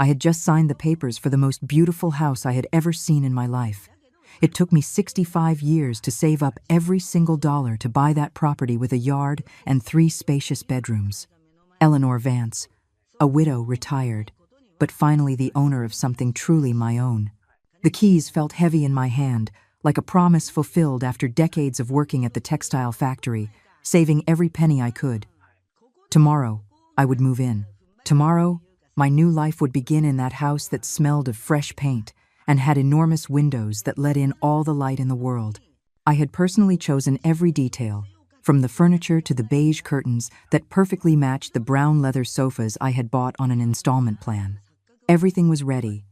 I had just signed the papers for the most beautiful house I had ever seen in my life. It took me 65 years to save up every single dollar to buy that property with a yard and 3 spacious bedrooms. Eleanor Vance, a widow retired, but finally the owner of something truly my own. The keys felt heavy in my hand, like a promise fulfilled after decades of working at the textile factory, saving every penny I could. Tomorrow, I would move in. Tomorrow, my new life would begin in that house that smelled of fresh paint and had enormous windows that let in all the light in the world. I had personally chosen every detail, from the furniture to the beige curtains that perfectly matched the brown leather sofas I had bought on an installment plan. Everything was ready.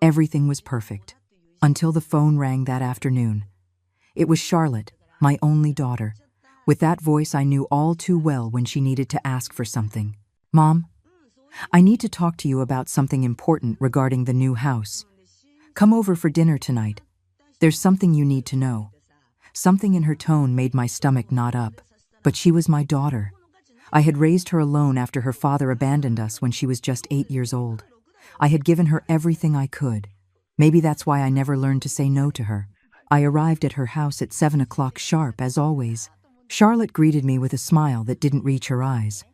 Everything was perfect. Until the phone rang that afternoon. It was Charlotte, my only daughter. With that voice I knew all too well when she needed to ask for something. "Mom, I need to talk to you about something important regarding the new house. Come over for dinner tonight. There's something you need to know." Something in her tone made my stomach knot up. But she was my daughter. I had raised her alone after her father abandoned us when she was just 8 years old. I had given her everything I could. Maybe that's why I never learned to say no to her. I arrived at her house at 7 o'clock sharp, as always. Charlotte greeted me with a smile that didn't reach her eyes.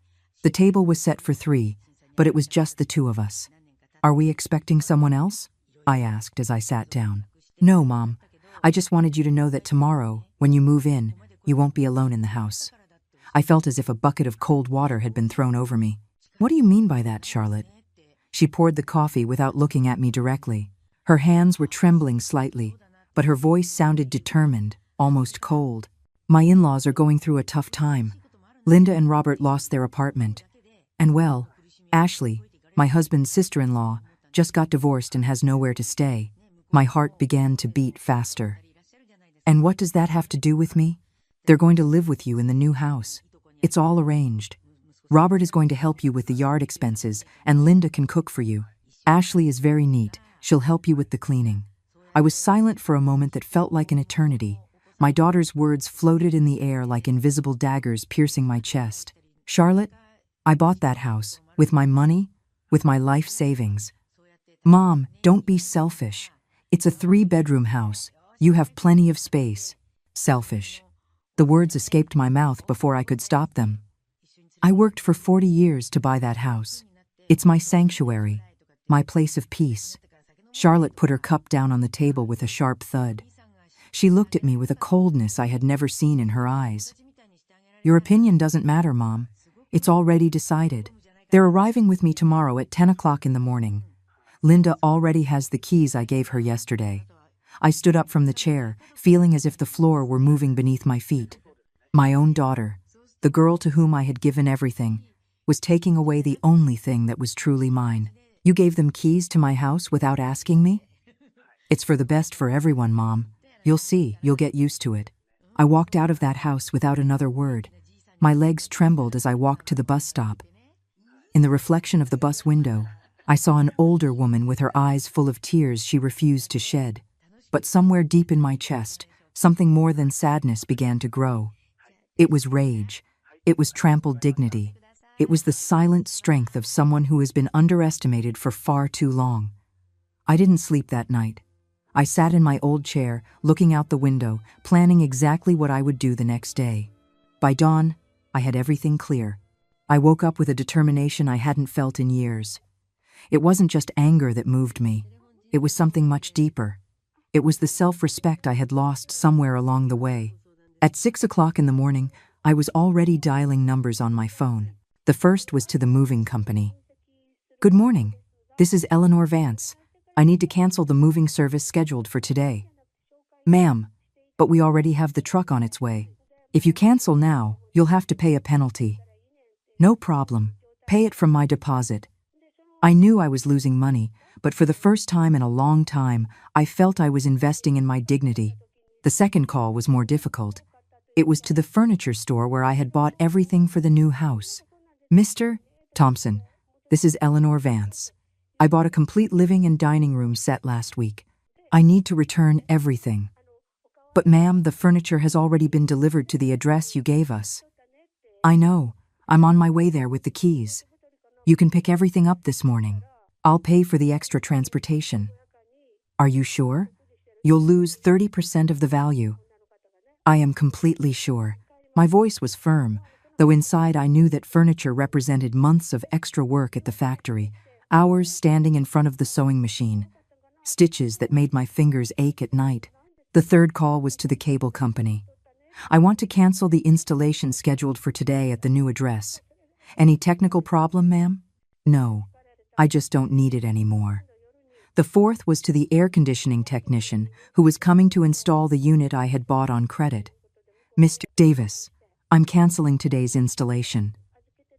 The table was set for 3, but it was just the 2 of us. "Are we expecting someone else?" I asked as I sat down. "No, Mom. I just wanted you to know that tomorrow, when you move in, you won't be alone in the house." I felt as if a bucket of cold water had been thrown over me. "What do you mean by that, Charlotte?" She poured the coffee without looking at me directly. Her hands were trembling slightly, but her voice sounded determined, almost cold. "My in-laws are going through a tough time. Linda and Robert lost their apartment. And well, Ashley, my husband's sister-in-law, just got divorced and has nowhere to stay." My heart began to beat faster. "And what does that have to do with me? They're going to live with you in the new house. It's all arranged. Robert is going to help you with the yard expenses, and Linda can cook for you. Ashley is very neat. She'll help you with the cleaning." I was silent for a moment that felt like an eternity. My daughter's words floated in the air like invisible daggers piercing my chest. "Charlotte, I bought that house, with my money, with my life savings. Mom, don't be selfish. It's a 3-bedroom house. You have plenty of space." Selfish. The words escaped my mouth before I could stop them. "I worked for 40 years to buy that house. It's my sanctuary, my place of peace." Charlotte put her cup down on the table with a sharp thud. She looked at me with a coldness I had never seen in her eyes. "Your opinion doesn't matter, Mom. It's already decided. They're arriving with me tomorrow at 10 o'clock in the morning. Linda already has the keys I gave her yesterday." I stood up from the chair, feeling as if the floor were moving beneath my feet. My own daughter, the girl to whom I had given everything, was taking away the only thing that was truly mine. "You gave them keys to my house without asking me?" "It's for the best for everyone, Mom. You'll see, you'll get used to it." I walked out of that house without another word. My legs trembled as I walked to the bus stop. In the reflection of the bus window, I saw an older woman with her eyes full of tears she refused to shed. But somewhere deep in my chest, something more than sadness began to grow. It was rage. It was trampled dignity. It was the silent strength of someone who has been underestimated for far too long. I didn't sleep that night. I sat in my old chair, looking out the window, planning exactly what I would do the next day. By dawn, I had everything clear. I woke up with a determination I hadn't felt in years. It wasn't just anger that moved me. It was something much deeper. It was the self-respect I had lost somewhere along the way. At 6 o'clock in the morning, I was already dialing numbers on my phone. The first was to the moving company. "Good morning. This is Eleanor Vance. I need to cancel the moving service scheduled for today." "Ma'am, but we already have the truck on its way. If you cancel now, you'll have to pay a penalty." "No problem. Pay it from my deposit." I knew I was losing money, but for the first time in a long time, I felt I was investing in my dignity. The second call was more difficult. It was to the furniture store where I had bought everything for the new house. "Mr. Thompson, this is Eleanor Vance. I bought a complete living and dining room set last week. I need to return everything." "But ma'am, the furniture has already been delivered to the address you gave us." "I know. I'm on my way there with the keys. You can pick everything up this morning." I'll pay for the extra transportation. Are you sure? You'll lose 30% of the value. I am completely sure. My voice was firm, though inside I knew that furniture represented months of extra work at the factory, hours standing in front of the sewing machine, stitches that made my fingers ache at night. The third call was to the cable company. I want to cancel the installation scheduled for today at the new address. Any technical problem, ma'am? No, I just don't need it anymore. The fourth was to the air conditioning technician who was coming to install the unit I had bought on credit. Mr. Davis, I'm canceling today's installation.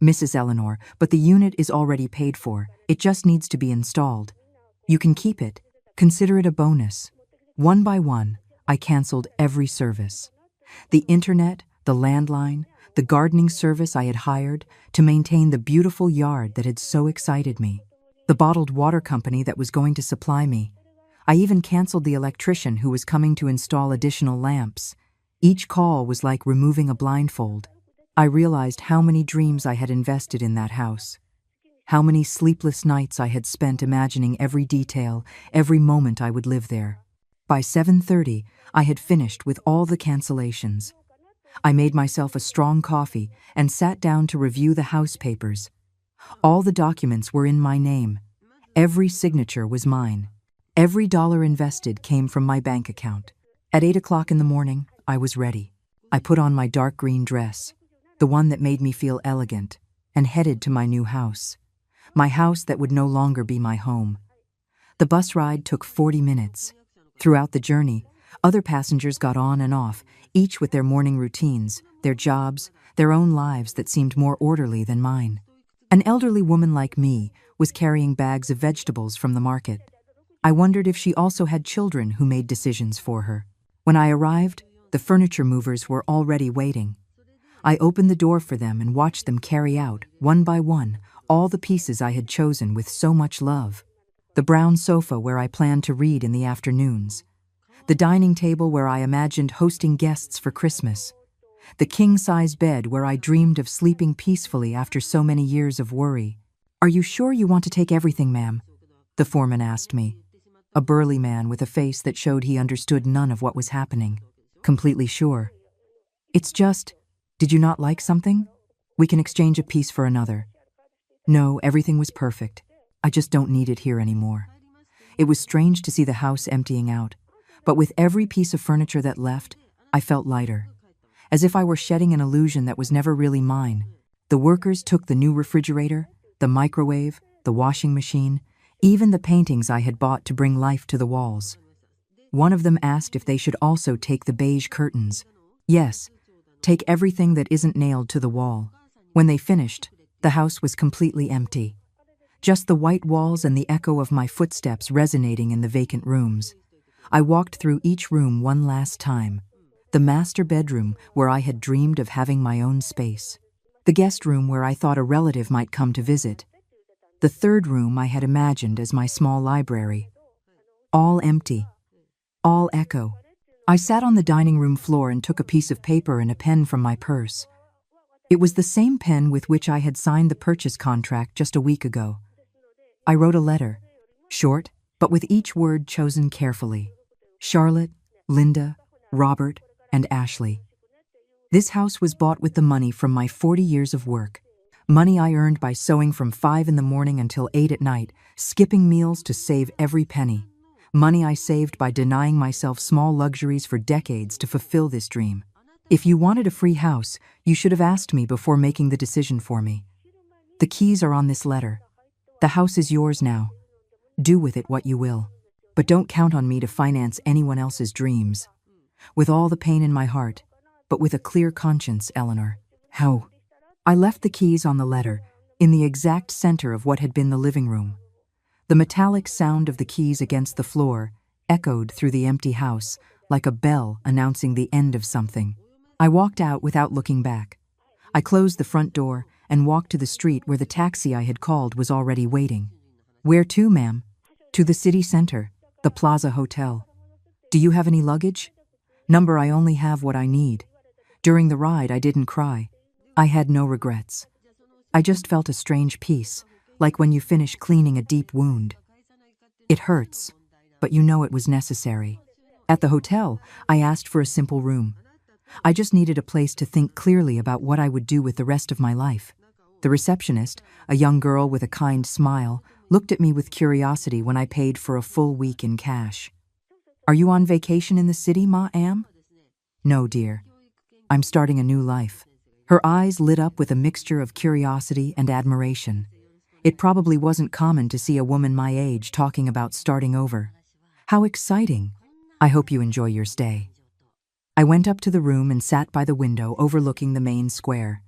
Mrs. Eleanor, but the unit is already paid for. It just needs to be installed. You can keep it. Consider it a bonus. One by one, I canceled every service. The internet, the landline, the gardening service I had hired to maintain the beautiful yard that had so excited me, the bottled water company that was going to supply me. I even canceled the electrician who was coming to install additional lamps. Each call was like removing a blindfold. I realized how many dreams I had invested in that house. How many sleepless nights I had spent imagining every detail, every moment I would live there. By 7:30, I had finished with all the cancellations. I made myself a strong coffee and sat down to review the house papers. All the documents were in my name. Every signature was mine. Every dollar invested came from my bank account. At 8 o'clock in the morning, I was ready. I put on my dark green dress, the one that made me feel elegant, and headed to my new house. My house that would no longer be my home. The bus ride took 40 minutes. Throughout the journey, other passengers got on and off, each with their morning routines, their jobs, their own lives that seemed more orderly than mine. An elderly woman like me was carrying bags of vegetables from the market. I wondered if she also had children who made decisions for her. When I arrived, the furniture movers were already waiting. I opened the door for them and watched them carry out, one by one, all the pieces I had chosen with so much love. The brown sofa where I planned to read in the afternoons. The dining table where I imagined hosting guests for Christmas. The king-size bed where I dreamed of sleeping peacefully after so many years of worry. Are you sure you want to take everything, ma'am? The foreman asked me. A burly man with a face that showed he understood none of what was happening. Completely sure. It's just, did you not like something? We can exchange a piece for another. No, everything was perfect. I just don't need it here anymore. It was strange to see the house emptying out, but with every piece of furniture that left, I felt lighter. As if I were shedding an illusion that was never really mine. The workers took the new refrigerator, the microwave, the washing machine, even the paintings I had bought to bring life to the walls. One of them asked if they should also take the beige curtains. Yes, take everything that isn't nailed to the wall. When they finished, the house was completely empty. Just the white walls and the echo of my footsteps resonating in the vacant rooms. I walked through each room one last time. The master bedroom where I had dreamed of having my own space. The guest room where I thought a relative might come to visit. The third room I had imagined as my small library. All empty. All echo. I sat on the dining room floor and took a piece of paper and a pen from my purse. It was the same pen with which I had signed the purchase contract just a week ago. I wrote a letter, short, but with each word chosen carefully. Charlotte, Linda, Robert, and Ashley. This house was bought with the money from my 40 years of work. Money I earned by sewing from 5 in the morning until 8 at night, skipping meals to save every penny. Money I saved by denying myself small luxuries for decades to fulfill this dream. If you wanted a free house, you should have asked me before making the decision for me. The keys are on this letter. The house is yours now. Do with it what you will. But don't count on me to finance anyone else's dreams. With all the pain in my heart, but with a clear conscience, Eleanor. How? I left the keys on the letter, in the exact center of what had been the living room. The metallic sound of the keys against the floor echoed through the empty house like a bell announcing the end of something. I walked out without looking back. I closed the front door and walked to the street where the taxi I had called was already waiting. Where to, ma'am? To the city center, the Plaza Hotel. Do you have any luggage? Number, I only have what I need. During the ride, I didn't cry. I had no regrets. I just felt a strange peace, like when you finish cleaning a deep wound. It hurts, but you know it was necessary. At the hotel, I asked for a simple room. I just needed a place to think clearly about what I would do with the rest of my life. The receptionist, a young girl with a kind smile, looked at me with curiosity when I paid for a full week in cash. "Are you on vacation in the city, ma'am?" "No, dear. I'm starting a new life." Her eyes lit up with a mixture of curiosity and admiration. It probably wasn't common to see a woman my age talking about starting over. How exciting! I hope you enjoy your stay. I went up to the room and sat by the window overlooking the main square.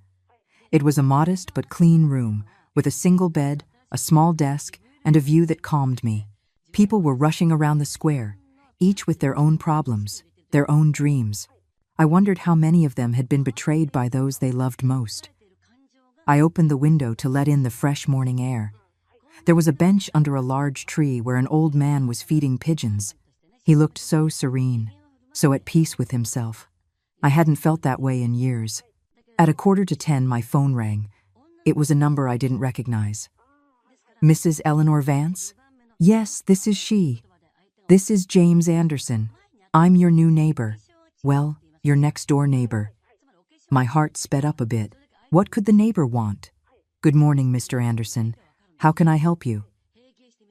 It was a modest but clean room, with a single bed, a small desk, and a view that calmed me. People were rushing around the square, each with their own problems, their own dreams. I wondered how many of them had been betrayed by those they loved most. I opened the window to let in the fresh morning air. There was a bench under a large tree where an old man was feeding pigeons. He looked so serene, so at peace with himself. I hadn't felt that way in years. At 9:45, my phone rang. It was a number I didn't recognize. "Mrs. Eleanor Vance?" "Yes, this is she." "This is James Anderson. I'm your new neighbor. Well, your next-door neighbor." My heart sped up a bit. What could the neighbor want? "Good morning, Mr. Anderson. How can I help you?"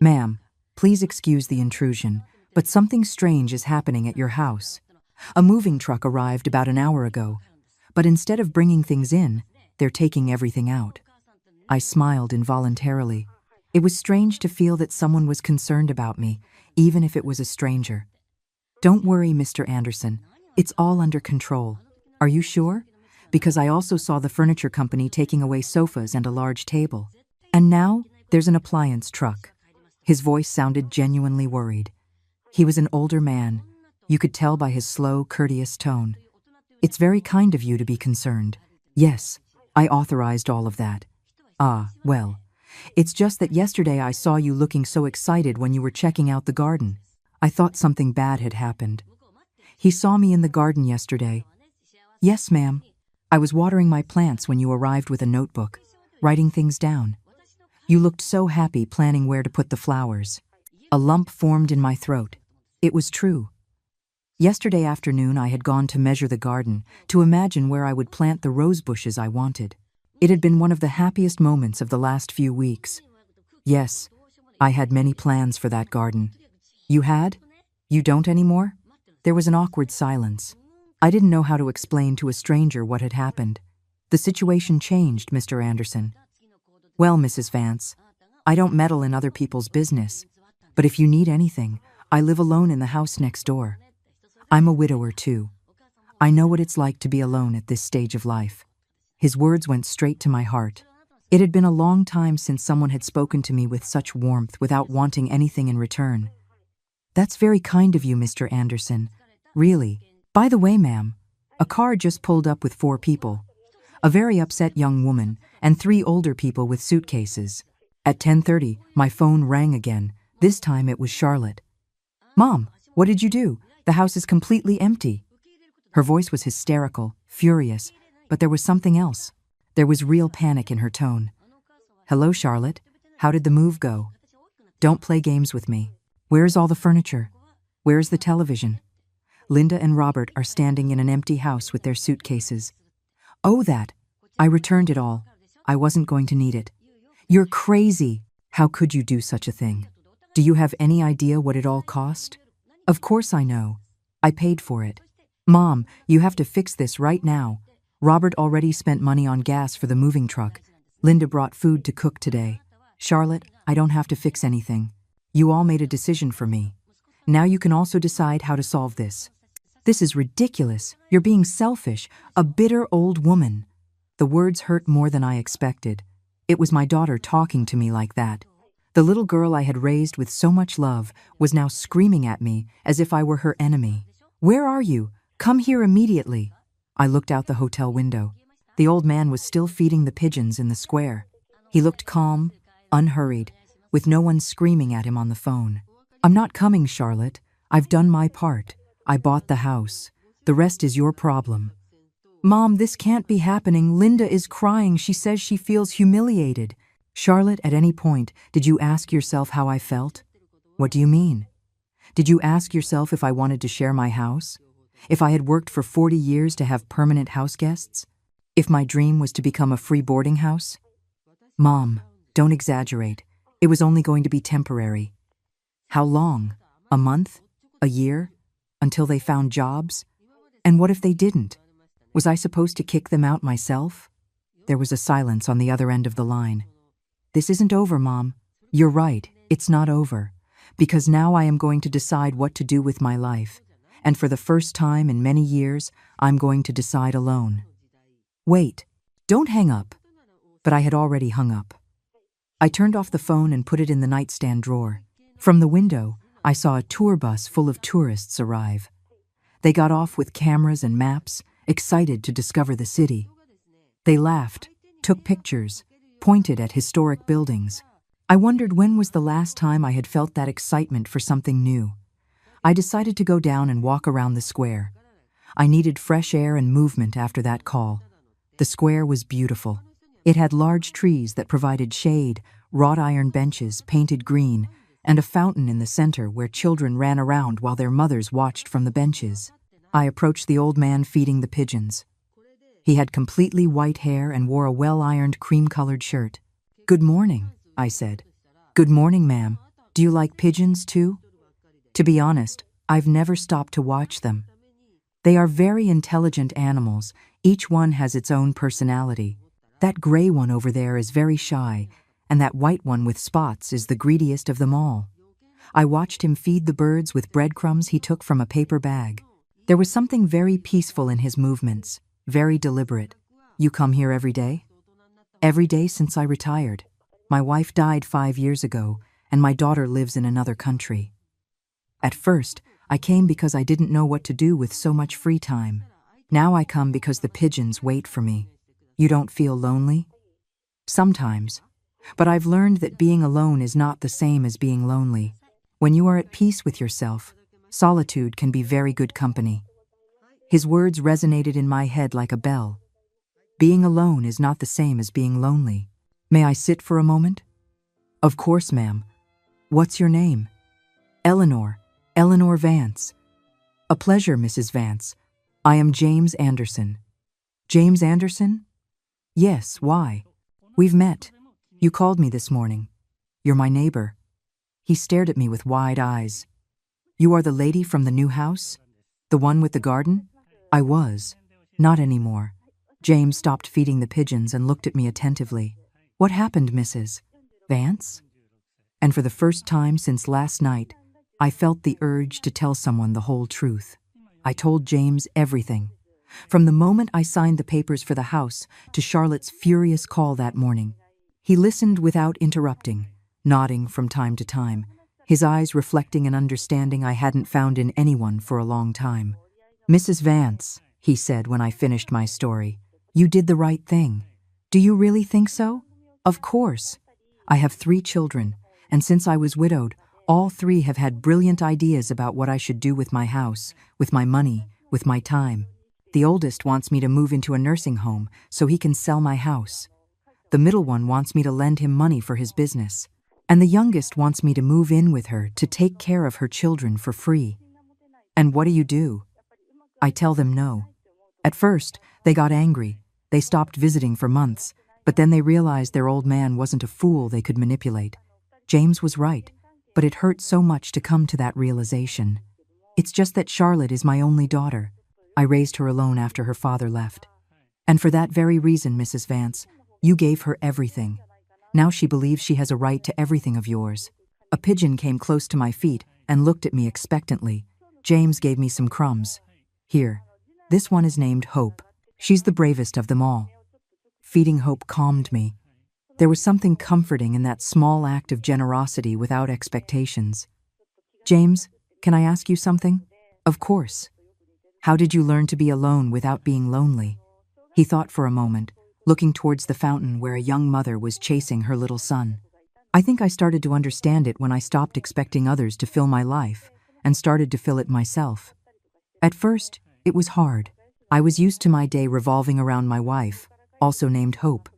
"Ma'am, please excuse the intrusion, but something strange is happening at your house. A moving truck arrived about an hour ago, but instead of bringing things in, they're taking everything out." I smiled involuntarily. It was strange to feel that someone was concerned about me, even if it was a stranger. "Don't worry, Mr. Anderson. It's all under control." "Are you sure? Because I also saw the furniture company taking away sofas and a large table. And now, there's an appliance truck." His voice sounded genuinely worried. He was an older man. You could tell by his slow, courteous tone. "It's very kind of you to be concerned." "Yes, I authorized all of that." "Ah, well. It's just that yesterday I saw you looking so excited when you were checking out the garden. I thought something bad had happened." "He saw me in the garden yesterday." "Yes, ma'am. I was watering my plants when you arrived with a notebook, writing things down. You looked so happy planning where to put the flowers." A lump formed in my throat. It was true. Yesterday afternoon I had gone to measure the garden, to imagine where I would plant the rose bushes I wanted. It had been one of the happiest moments of the last few weeks. Yes, I had many plans for that garden. "You had? You don't anymore?" There was an awkward silence. I didn't know how to explain to a stranger what had happened. "The situation changed, Mr. Anderson." "Well, Mrs. Vance, I don't meddle in other people's business, but if you need anything, I live alone in the house next door. I'm a widower, too. I know what it's like to be alone at this stage of life." His words went straight to my heart. It had been a long time since someone had spoken to me with such warmth without wanting anything in return. "That's very kind of you, Mr. Anderson. Really. By the way, ma'am, a car just pulled up with 4 people. A very upset young woman and 3 older people with suitcases." At 10:30, my phone rang again. This time it was Charlotte. "Mom, what did you do? The house is completely empty." Her voice was hysterical, furious, but there was something else. There was real panic in her tone. "Hello, Charlotte. How did the move go? Don't play games with me. Where's all the furniture? Where's the television?" "Linda and Robert are standing in an empty house with their suitcases." "Oh, that. I returned it all. I wasn't going to need it." "You're crazy. How could you do such a thing? Do you have any idea what it all cost?" "Of course I know. I paid for it." "Mom, you have to fix this right now. Robert already spent money on gas for the moving truck. Linda brought food to cook today. Charlotte, I don't have to fix anything. You all made a decision for me. Now you can also decide how to solve this." "This is ridiculous. You're being selfish, a bitter old woman." The words hurt more than I expected. It was my daughter talking to me like that. The little girl I had raised with so much love was now screaming at me as if I were her enemy. "Where are you? Come here immediately." I looked out the hotel window. The old man was still feeding the pigeons in the square. He looked calm, unhurried, with no one screaming at him on the phone. "I'm not coming, Charlotte. I've done my part. I bought the house. The rest is your problem." "Mom, this can't be happening. Linda is crying. She says she feels humiliated." Charlotte, at any point, did you ask yourself how I felt? What do you mean? Did you ask yourself if I wanted to share my house? If I had worked for 40 years to have permanent house guests? If my dream was to become a free boarding house? Mom, don't exaggerate. It was only going to be temporary. How long? A month? A year? Until they found jobs? And what if they didn't? Was I supposed to kick them out myself? There was a silence on the other end of the line. This isn't over, Mom. You're right, it's not over. Because now I am going to decide what to do with my life. And for the first time in many years, I'm going to decide alone. Wait, don't hang up. But I had already hung up. I turned off the phone and put it in the nightstand drawer. From the window, I saw a tour bus full of tourists arrive. They got off with cameras and maps, excited to discover the city. They laughed, took pictures, pointed at historic buildings. I wondered when was the last time I had felt that excitement for something new. I decided to go down and walk around the square. I needed fresh air and movement after that call. The square was beautiful. It had large trees that provided shade, wrought iron benches painted green, and a fountain in the center where children ran around while their mothers watched from the benches. I approached the old man feeding the pigeons. He had completely white hair and wore a well-ironed cream-colored shirt. "Good morning," I said. "Good morning, ma'am. Do you like pigeons too?" To be honest, I've never stopped to watch them. They are very intelligent animals. Each one has its own personality. That gray one over there is very shy, and that white one with spots is the greediest of them all. I watched him feed the birds with breadcrumbs he took from a paper bag. There was something very peaceful in his movements, very deliberate. "You come here every day?" "Every day since I retired. My wife died 5 years ago, and my daughter lives in another country. At first, I came because I didn't know what to do with so much free time. Now I come because the pigeons wait for me." "You don't feel lonely?" "Sometimes. But I've learned that being alone is not the same as being lonely. When you are at peace with yourself, solitude can be very good company." His words resonated in my head like a bell. Being alone is not the same as being lonely. "May I sit for a moment?" "Of course, ma'am. What's your name?" "Eleanor. Eleanor Vance." "A pleasure, Mrs. Vance. I am James Anderson." "James Anderson?" "Yes, why?" "We've met. You called me this morning. You're my neighbor." He stared at me with wide eyes. "You are the lady from the new house? The one with the garden?" "I was. Not anymore." James stopped feeding the pigeons and looked at me attentively. "What happened, Mrs. Vance?" And for the first time since last night, I felt the urge to tell someone the whole truth. I told James everything. From the moment I signed the papers for the house to Charlotte's furious call that morning. He listened without interrupting, nodding from time to time, his eyes reflecting an understanding I hadn't found in anyone for a long time. "Mrs. Vance," he said when I finished my story, "you did the right thing. Do you really think so?" "Of course. I have 3 children, and since I was widowed, all 3 have had brilliant ideas about what I should do with my house, with my money, with my time. The oldest wants me to move into a nursing home so he can sell my house. The middle one wants me to lend him money for his business. And the youngest wants me to move in with her to take care of her children for free. And what do? I tell them no. At first, they got angry. They stopped visiting for months, but then they realized their old man wasn't a fool they could manipulate. James was right, but it hurt so much to come to that realization. It's just that Charlotte is my only daughter. I raised her alone after her father left. And for that very reason, Mrs. Vance, you gave her everything. Now she believes she has a right to everything of yours." A pigeon came close to my feet and looked at me expectantly. James gave me some crumbs. "Here, this one is named Hope. She's the bravest of them all." Feeding Hope calmed me. There was something comforting in that small act of generosity without expectations. "James, can I ask you something?" "Of course." "How did you learn to be alone without being lonely?" He thought for a moment, looking towards the fountain where a young mother was chasing her little son. "I think I started to understand it when I stopped expecting others to fill my life and started to fill it myself. At first, it was hard. I was used to my day revolving around my wife, also named Hope.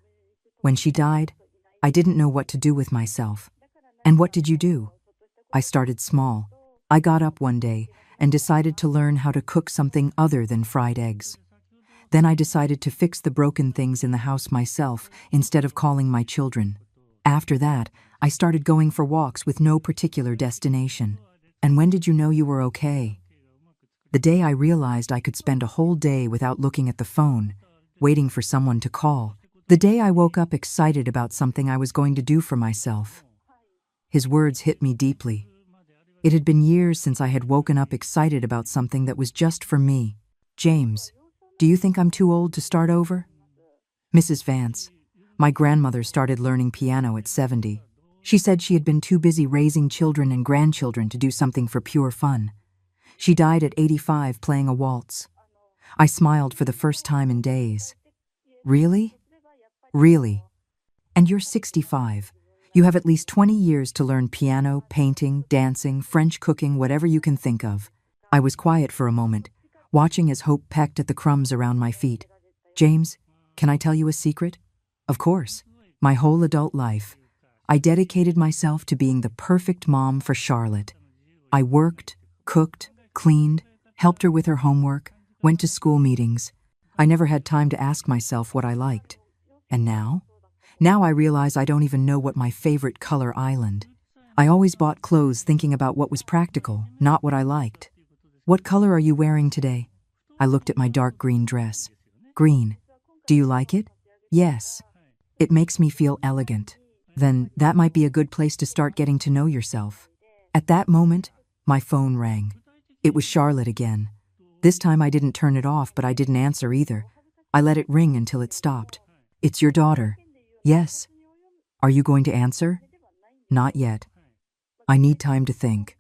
When she died, I didn't know what to do with myself. And what did you do? I started small. I got up one day and decided to learn how to cook something other than fried eggs. Then I decided to fix the broken things in the house myself instead of calling my children. After that, I started going for walks with no particular destination. And when did you know you were okay? The day I realized I could spend a whole day without looking at the phone, waiting for someone to call. The day I woke up excited about something I was going to do for myself. His words hit me deeply. It had been years since I had woken up excited about something that was just for me. James, do you think I'm too old to start over? Mrs. Vance, my grandmother started learning piano at 70. She said she had been too busy raising children and grandchildren to do something for pure fun. She died at 85 playing a waltz. I smiled for the first time in days. Really? Really? And you're 65. You have at least 20 years to learn piano, painting, dancing, French cooking, whatever you can think of. I was quiet for a moment, watching as Hope pecked at the crumbs around my feet. James, can I tell you a secret? Of course. My whole adult life, I dedicated myself to being the perfect mom for Charlotte. I worked, cooked, cleaned, helped her with her homework, went to school meetings. I never had time to ask myself what I liked. And now? Now I realize I don't even know what my favorite color island. I always bought clothes thinking about what was practical, not what I liked. What color are you wearing today? I looked at my dark green dress. Green. Do you like it? Yes. It makes me feel elegant. Then that might be a good place to start getting to know yourself. At that moment, my phone rang. It was Charlotte again. This time I didn't turn it off, but I didn't answer either. I let it ring until it stopped. It's your daughter. Yes. Are you going to answer? Not yet. I need time to think.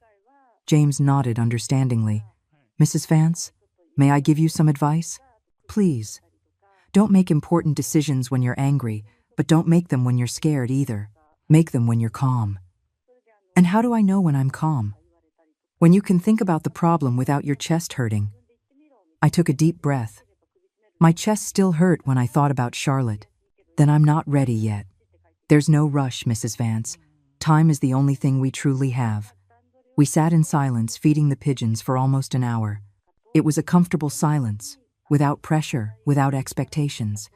James nodded understandingly. Mrs. Vance, may I give you some advice? Please. Don't make important decisions when you're angry, but don't make them when you're scared either. Make them when you're calm. And how do I know when I'm calm? When you can think about the problem without your chest hurting. I took a deep breath. My chest still hurt when I thought about Charlotte. Then I'm not ready yet. There's no rush, Mrs. Vance. Time is the only thing we truly have. We sat in silence, feeding the pigeons for almost an hour. It was a comfortable silence, without pressure, without expectations.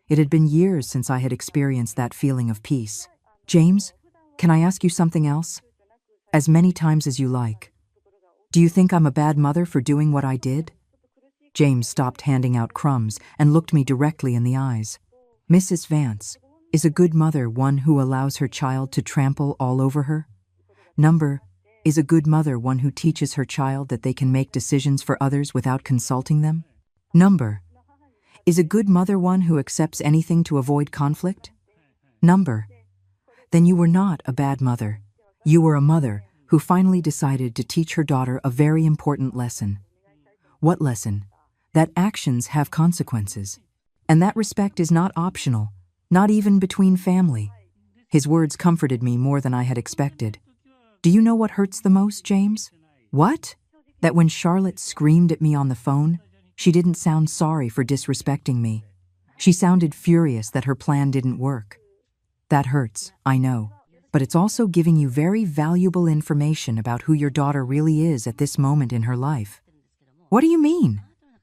It had been years since I had experienced that feeling of peace. James, can I ask you something else? As many times as you like. Do you think I'm a bad mother for doing what I did? James stopped handing out crumbs and looked me directly in the eyes. Mrs. Vance, is a good mother one who allows her child to trample all over her? Is a good mother one who teaches her child that they can make decisions for others without consulting them? Is a good mother one who accepts anything to avoid conflict? Then you were not a bad mother. You were a mother who finally decided to teach her daughter a very important lesson. What lesson? That actions have consequences. And that respect is not optional, not even between family. His words comforted me more than I had expected. Do you know what hurts the most, James? What? That when Charlotte screamed at me on the phone, she didn't sound sorry for disrespecting me. She sounded furious that her plan didn't work. That hurts, I know, but it's also giving you very valuable information about who your daughter really is at this moment in her life. What do you mean?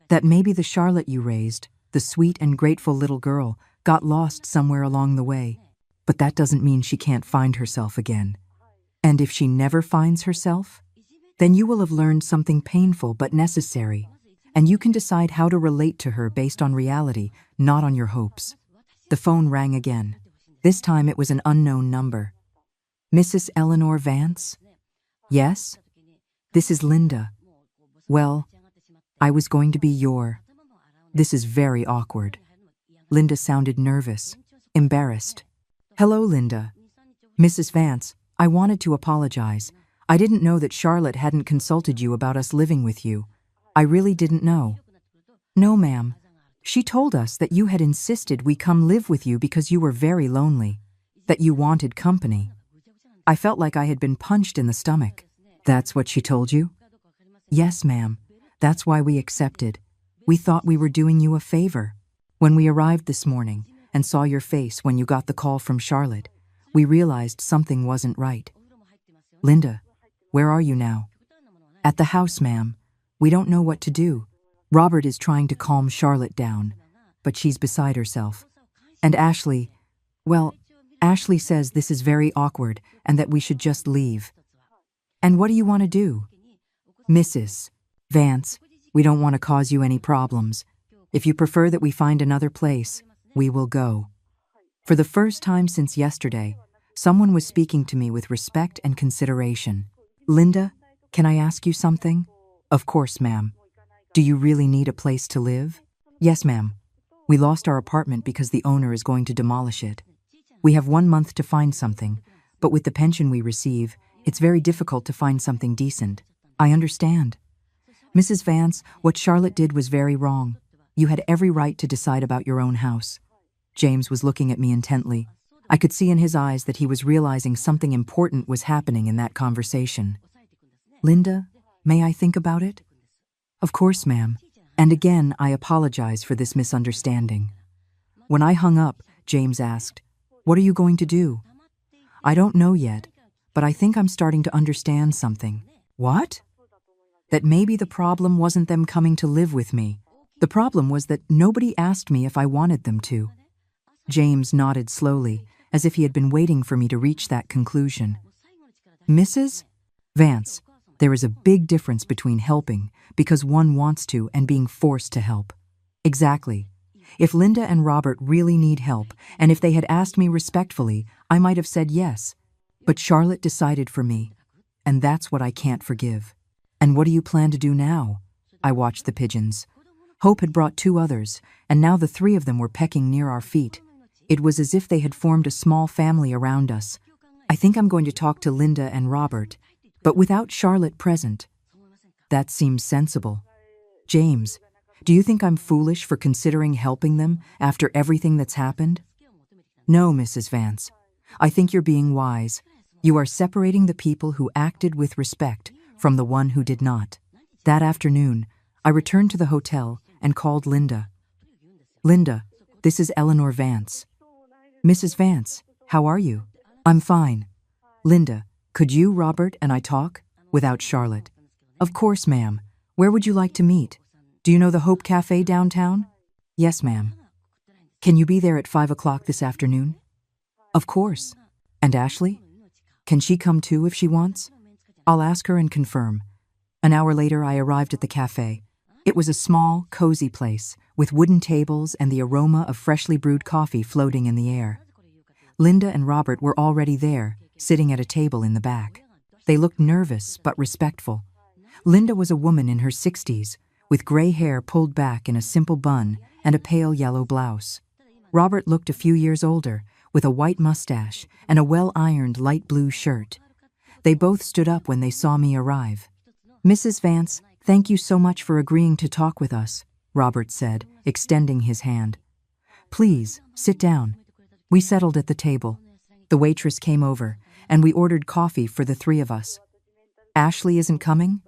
That maybe the Charlotte you raised, the sweet and grateful little girl, got lost somewhere along the way. But that doesn't mean she can't find herself again. And if she never finds herself, then you will have learned something painful but necessary, and you can decide how to relate to her based on reality, not on your hopes. The phone rang again. This time it was an unknown number. Mrs. Eleanor Vance? Yes? This is Linda. Well, I was going to be your... This is very awkward. Linda sounded nervous, embarrassed. Hello, Linda. Mrs. Vance, I wanted to apologize. I didn't know that Charlotte hadn't consulted you about us living with you. I really didn't know. No, ma'am. She told us that you had insisted we come live with you because you were very lonely, that you wanted company. I felt like I had been punched in the stomach. That's what she told you? Yes, ma'am. That's why we accepted. We thought we were doing you a favor. When we arrived this morning and saw your face when you got the call from Charlotte, We realized something wasn't right. Linda, where are you now? At the house, ma'am. We don't know what to do. Robert is trying to calm Charlotte down, but she's beside herself. And Ashley, well, Ashley says this is very awkward and that we should just leave. And what do you want to do? Mrs. Vance, we don't want to cause you any problems. If you prefer that we find another place, we will go. For the first time since yesterday, someone was speaking to me with respect and consideration. Linda, can I ask you something? Of course, ma'am. Do you really need a place to live? Yes, ma'am. We lost our apartment because the owner is going to demolish it. We have 1 month to find something, but with the pension we receive, it's very difficult to find something decent. I understand. Mrs. Vance, what Charlotte did was very wrong. You had every right to decide about your own house. James was looking at me intently. I could see in his eyes that he was realizing something important was happening in that conversation. Linda, may I think about it? Of course, ma'am. And again, I apologize for this misunderstanding. When I hung up, James asked, "What are you going to do?" I don't know yet, but I think I'm starting to understand something. What? That maybe the problem wasn't them coming to live with me. The problem was that nobody asked me if I wanted them to. James nodded slowly, as if he had been waiting for me to reach that conclusion. Mrs. Vance, there is a big difference between helping because one wants to and being forced to help. Exactly. If Linda and Robert really need help, and if they had asked me respectfully, I might have said yes. But Charlotte decided for me, and that's what I can't forgive. And what do you plan to do now? I watched the pigeons. Hope had brought 2 others, and now the 3 of them were pecking near our feet. It was as if they had formed a small family around us. I think I'm going to talk to Linda and Robert, but without Charlotte present. That seems sensible. James, do you think I'm foolish for considering helping them after everything that's happened? No, Mrs. Vance. I think you're being wise. You are separating the people who acted with respect from the one who did not. That afternoon, I returned to the hotel and called Linda. Linda, this is Eleanor Vance. Mrs. Vance, how are you? I'm fine. Linda, could you, Robert, and I talk? Without Charlotte. Of course, ma'am. Where would you like to meet? Do you know the Hope Cafe downtown? Yes, ma'am. Can you be there at 5 o'clock this afternoon? Of course. And Ashley? Can she come too if she wants? I'll ask her and confirm. An hour later, I arrived at the cafe. It was a small, cozy place, with wooden tables and the aroma of freshly brewed coffee floating in the air. Linda and Robert were already there, sitting at a table in the back. They looked nervous but respectful. Linda was a woman in her 60s, with gray hair pulled back in a simple bun and a pale yellow blouse. Robert looked a few years older, with a white mustache and a well-ironed light blue shirt. They both stood up when they saw me arrive. Mrs. Vance, thank you so much for agreeing to talk with us, Robert said, extending his hand. Please, sit down. We settled at the table. The waitress came over, and we ordered coffee for the 3 of us. Ashley isn't coming?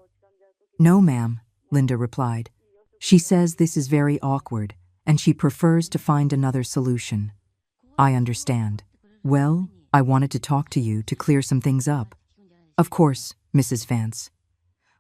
No, ma'am, Linda replied. She says this is very awkward, and she prefers to find another solution. I understand. Well, I wanted to talk to you to clear some things up. Of course, Mrs. Vance.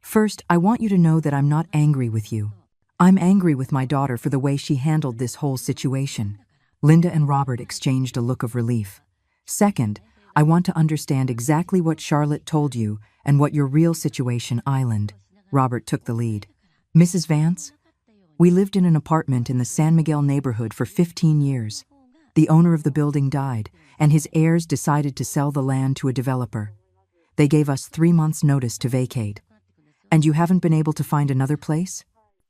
First, I want you to know that I'm not angry with you. I'm angry with my daughter for the way she handled this whole situation. Linda and Robert exchanged a look of relief. Second, I want to understand exactly what Charlotte told you and what your real situation island. Robert took the lead. Mrs. Vance, we lived in an apartment in the San Miguel neighborhood for 15 years. The owner of the building died, and his heirs decided to sell the land to a developer. They gave us 3 months' notice to vacate. And you haven't been able to find another place?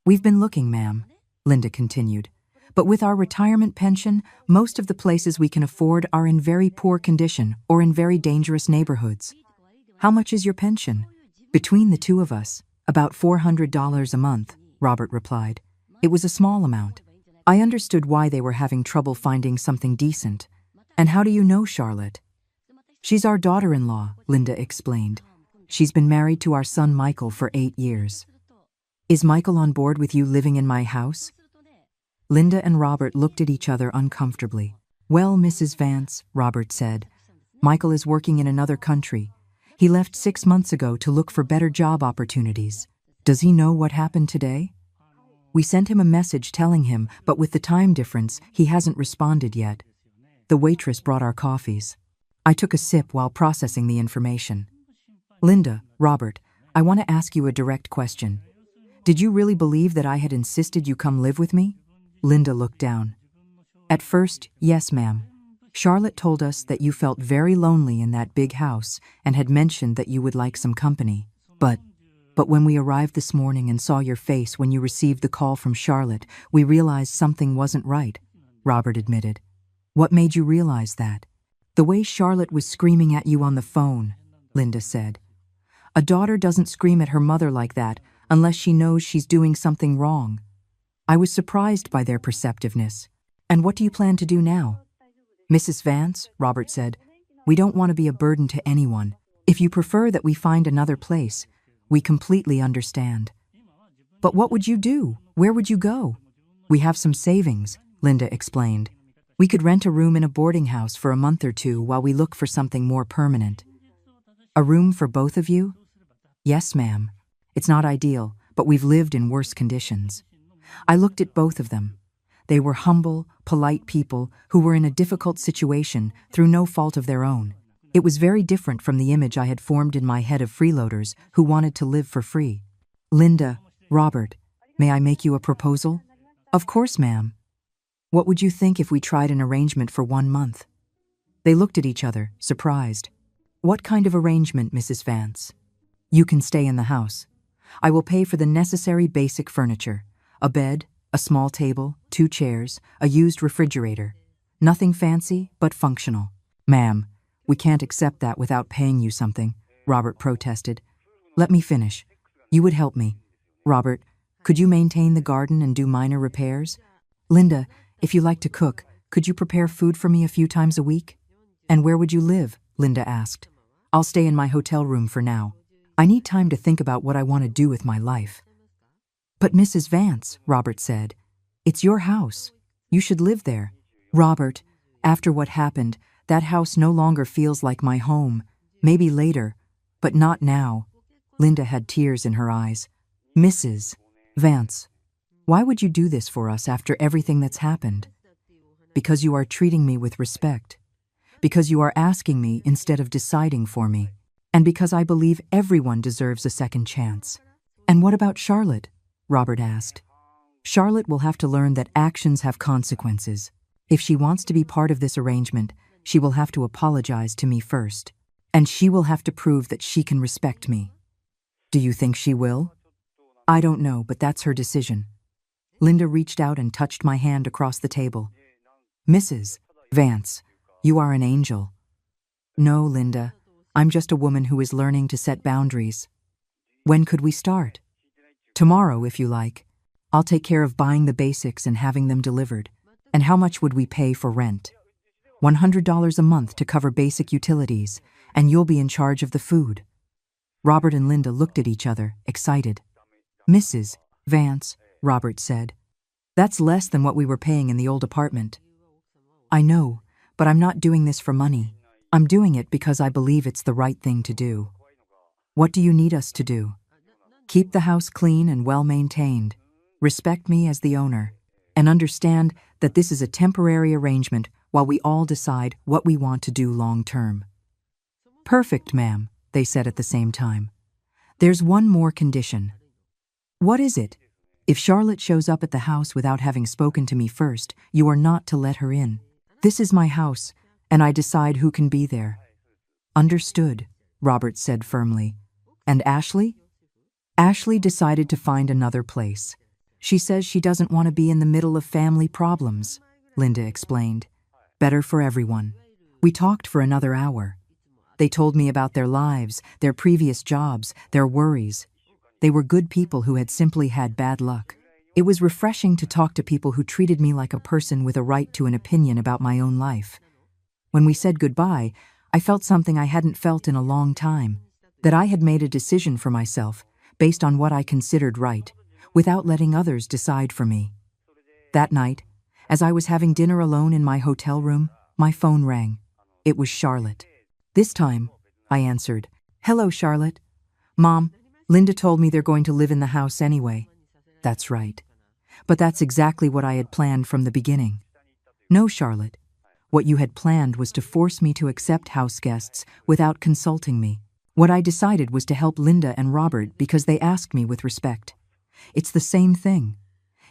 We've been looking, ma'am, Linda continued. But with our retirement pension, most of the places we can afford are in very poor condition or in very dangerous neighborhoods. How much is your pension? Between the 2 of us, about $400 a month, Robert replied. It was a small amount. I understood why they were having trouble finding something decent. And how do you know Charlotte? She's our daughter-in-law, Linda explained. She's been married to our son Michael for 8 years. Is Michael on board with you living in my house? Linda and Robert looked at each other uncomfortably. Well, Mrs. Vance, Robert said, Michael is working in another country. He left 6 months ago to look for better job opportunities. Does he know what happened today? We sent him a message telling him, but with the time difference, he hasn't responded yet. The waitress brought our coffees. I took a sip while processing the information. Linda, Robert, I want to ask you a direct question. Did you really believe that I had insisted you come live with me? Linda looked down. At first, yes, ma'am. Charlotte told us that you felt very lonely in that big house and had mentioned that you would like some company. But when we arrived this morning and saw your face when you received the call from Charlotte, we realized something wasn't right, Robert admitted. What made you realize that? The way Charlotte was screaming at you on the phone, Linda said. A daughter doesn't scream at her mother like that unless she knows she's doing something wrong. I was surprised by their perceptiveness. And what do you plan to do now? Mrs. Vance, Robert said, we don't want to be a burden to anyone. If you prefer that we find another place, we completely understand. But what would you do? Where would you go? We have some savings, Linda explained. We could rent a room in a boarding house for a month or two while we look for something more permanent. A room for both of you? Yes, ma'am. It's not ideal, but we've lived in worse conditions. I looked at both of them. They were humble, polite people who were in a difficult situation through no fault of their own. It was very different from the image I had formed in my head of freeloaders who wanted to live for free. Linda, Robert, may I make you a proposal? Of course, ma'am. What would you think if we tried an arrangement for 1 month? They looked at each other, surprised. What kind of arrangement, Mrs. Vance? You can stay in the house. I will pay for the necessary basic furniture. A bed, a small table, 2 chairs, a used refrigerator. Nothing fancy, but functional. Ma'am, we can't accept that without paying you something, Robert protested. Let me finish. You would help me. Robert, could you maintain the garden and do minor repairs? Linda, if you like to cook, could you prepare food for me a few times a week? And where would you live? Linda asked. I'll stay in my hotel room for now. I need time to think about what I want to do with my life. But Mrs. Vance, Robert said, it's your house. You should live there. Robert, after what happened, that house no longer feels like my home. Maybe later, but not now. Linda had tears in her eyes. Mrs. Vance, why would you do this for us after everything that's happened? Because you are treating me with respect. Because you are asking me instead of deciding for me. And because I believe everyone deserves a second chance. And what about Charlotte? Robert asked. Charlotte will have to learn that actions have consequences. If she wants to be part of this arrangement, she will have to apologize to me first. And she will have to prove that she can respect me. Do you think she will? I don't know, but that's her decision. Linda reached out and touched my hand across the table. Mrs. Vance, you are an angel. No, Linda, I'm just a woman who is learning to set boundaries. When could we start? Tomorrow, if you like. I'll take care of buying the basics and having them delivered. And how much would we pay for rent? $100 a month to cover basic utilities, and you'll be in charge of the food. Robert and Linda looked at each other, excited. Mrs. Vance, Robert said. That's less than what we were paying in the old apartment. I know, but I'm not doing this for money. I'm doing it because I believe it's the right thing to do. What do you need us to do? Keep the house clean and well-maintained. Respect me as the owner. And understand that this is a temporary arrangement while we all decide what we want to do long-term. Perfect, ma'am, they said at the same time. There's one more condition. What is it? If Charlotte shows up at the house without having spoken to me first, you are not to let her in. This is my house, and I decide who can be there. Understood, Robert said firmly. And Ashley? Ashley decided to find another place. She says she doesn't want to be in the middle of family problems, Linda explained. Better for everyone. We talked for another hour. They told me about their lives, their previous jobs, their worries. They were good people who had simply had bad luck. It was refreshing to talk to people who treated me like a person with a right to an opinion about my own life. When we said goodbye, I felt something I hadn't felt in a long time, that I had made a decision for myself based on what I considered right, without letting others decide for me. That night, as I was having dinner alone in my hotel room, my phone rang. It was Charlotte. This time, I answered, "Hello, Charlotte. Mom, Linda told me they're going to live in the house anyway." "That's right. But that's exactly what I had planned from the beginning." "No, Charlotte. What you had planned was to force me to accept house guests without consulting me. What I decided was to help Linda and Robert because they asked me with respect. It's the same thing.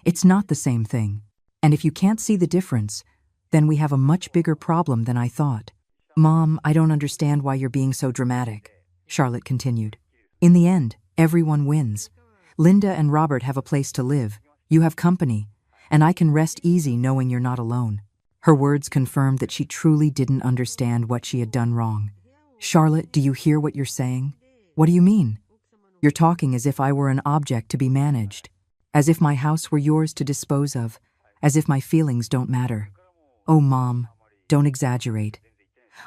It's not the same thing. And if you can't see the difference, then we have a much bigger problem than I thought." "Mom, I don't understand why you're being so dramatic," Charlotte continued. "In the end, everyone wins. Linda and Robert have a place to live, you have company, and I can rest easy knowing you're not alone." Her words confirmed that she truly didn't understand what she had done wrong. "Charlotte, do you hear what you're saying?" "What do you mean?" "You're talking as if I were an object to be managed, as if my house were yours to dispose of, as if my feelings don't matter." "Oh, Mom, don't exaggerate."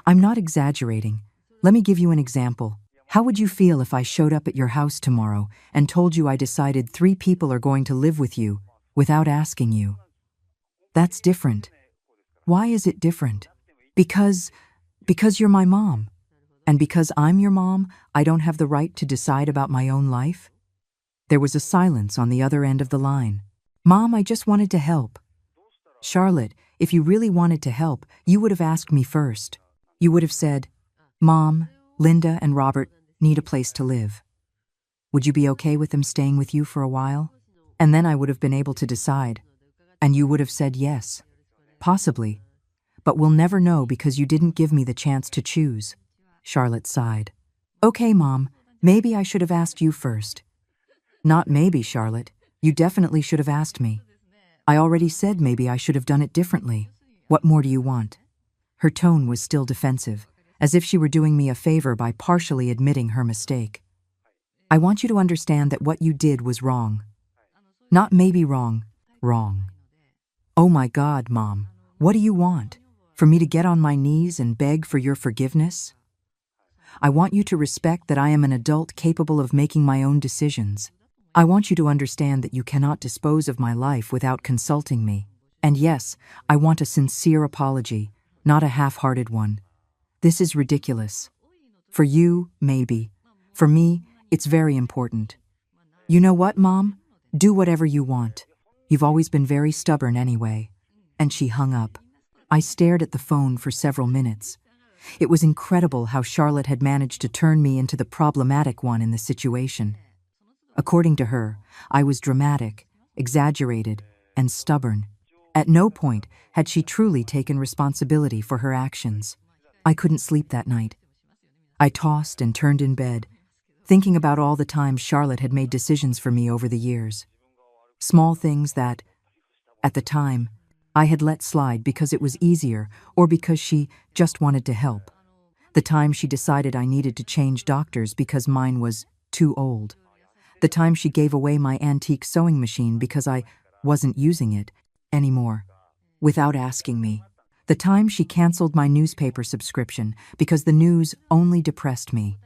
"I'm not exaggerating. Let me give you an example. How would you feel if I showed up at your house tomorrow and told you I decided 3 people are going to live with you without asking you?" "That's different." "Why is it different?" Because you're my mom. And because I'm your mom, I don't have the right to decide about my own life?" There was a silence on the other end of the line. "Mom, I just wanted to help." "Charlotte, if you really wanted to help, you would have asked me first. You would have said, 'Mom, Linda and Robert need a place to live. Would you be okay with them staying with you for a while?' And then I would have been able to decide. And you would have said yes. Possibly. But we'll never know because you didn't give me the chance to choose." Charlotte sighed. "Okay, Mom, maybe I should have asked you first." "Not maybe, Charlotte. You definitely should have asked me. I already said maybe I should have done it differently. What more do you want?" Her tone was still defensive, as if she were doing me a favor by partially admitting her mistake. "I want you to understand that what you did was wrong. Not maybe wrong, wrong." "Oh my God, Mom, what do you want? For me to get on my knees and beg for your forgiveness?" "I want you to respect that I am an adult capable of making my own decisions. I want you to understand that you cannot dispose of my life without consulting me. And yes, I want a sincere apology, not a half-hearted one. This is ridiculous. For you, maybe. For me, it's very important. You know what, Mom? Do whatever you want. You've always been very stubborn anyway." And she hung up. I stared at the phone for several minutes. It was incredible how Charlotte had managed to turn me into the problematic one in the situation. According to her, I was dramatic, exaggerated, and stubborn. At no point had she truly taken responsibility for her actions. I couldn't sleep that night. I tossed and turned in bed, thinking about all the times Charlotte had made decisions for me over the years. Small things that, at the time, I had let slide because it was easier or because she just wanted to help. The time she decided I needed to change doctors because mine was too old. The time she gave away my antique sewing machine because I wasn't using it anymore, without asking me. The time she canceled my newspaper subscription because the news only depressed me.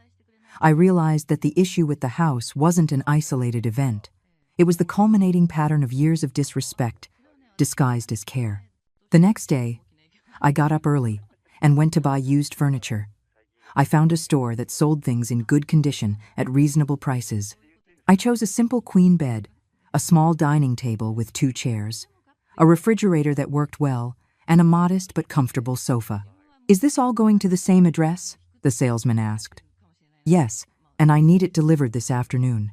I realized that the issue with the house wasn't an isolated event. It was the culminating pattern of years of disrespect, disguised as care. The next day, I got up early and went to buy used furniture. I found a store that sold things in good condition at reasonable prices. I chose a simple queen bed, a small dining table with 2 chairs, a refrigerator that worked well, and a modest but comfortable sofa. "Is this all going to the same address?" the salesman asked. "Yes, and I need it delivered this afternoon."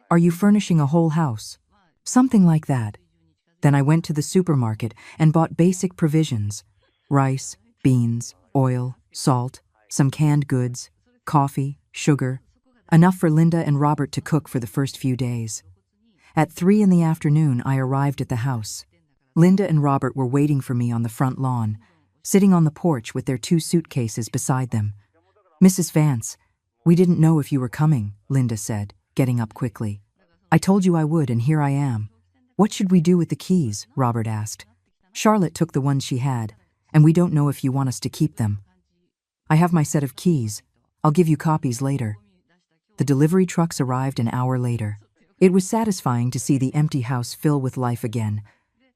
"Are you furnishing a whole house?" "Something like that." Then I went to the supermarket and bought basic provisions: rice, beans, oil, salt, some canned goods, coffee, sugar, enough for Linda and Robert to cook for the first few days. At 3 in the afternoon, I arrived at the house. Linda and Robert were waiting for me on the front lawn, sitting on the porch with their 2 suitcases beside them. "Mrs. Vance, we didn't know if you were coming," Linda said, getting up quickly. "I told you I would, and here I am." "What should we do with the keys?" Robert asked. "Charlotte took the ones she had, and we don't know if you want us to keep them." "I have my set of keys. I'll give you copies later." The delivery trucks arrived an hour later. It was satisfying to see the empty house fill with life again,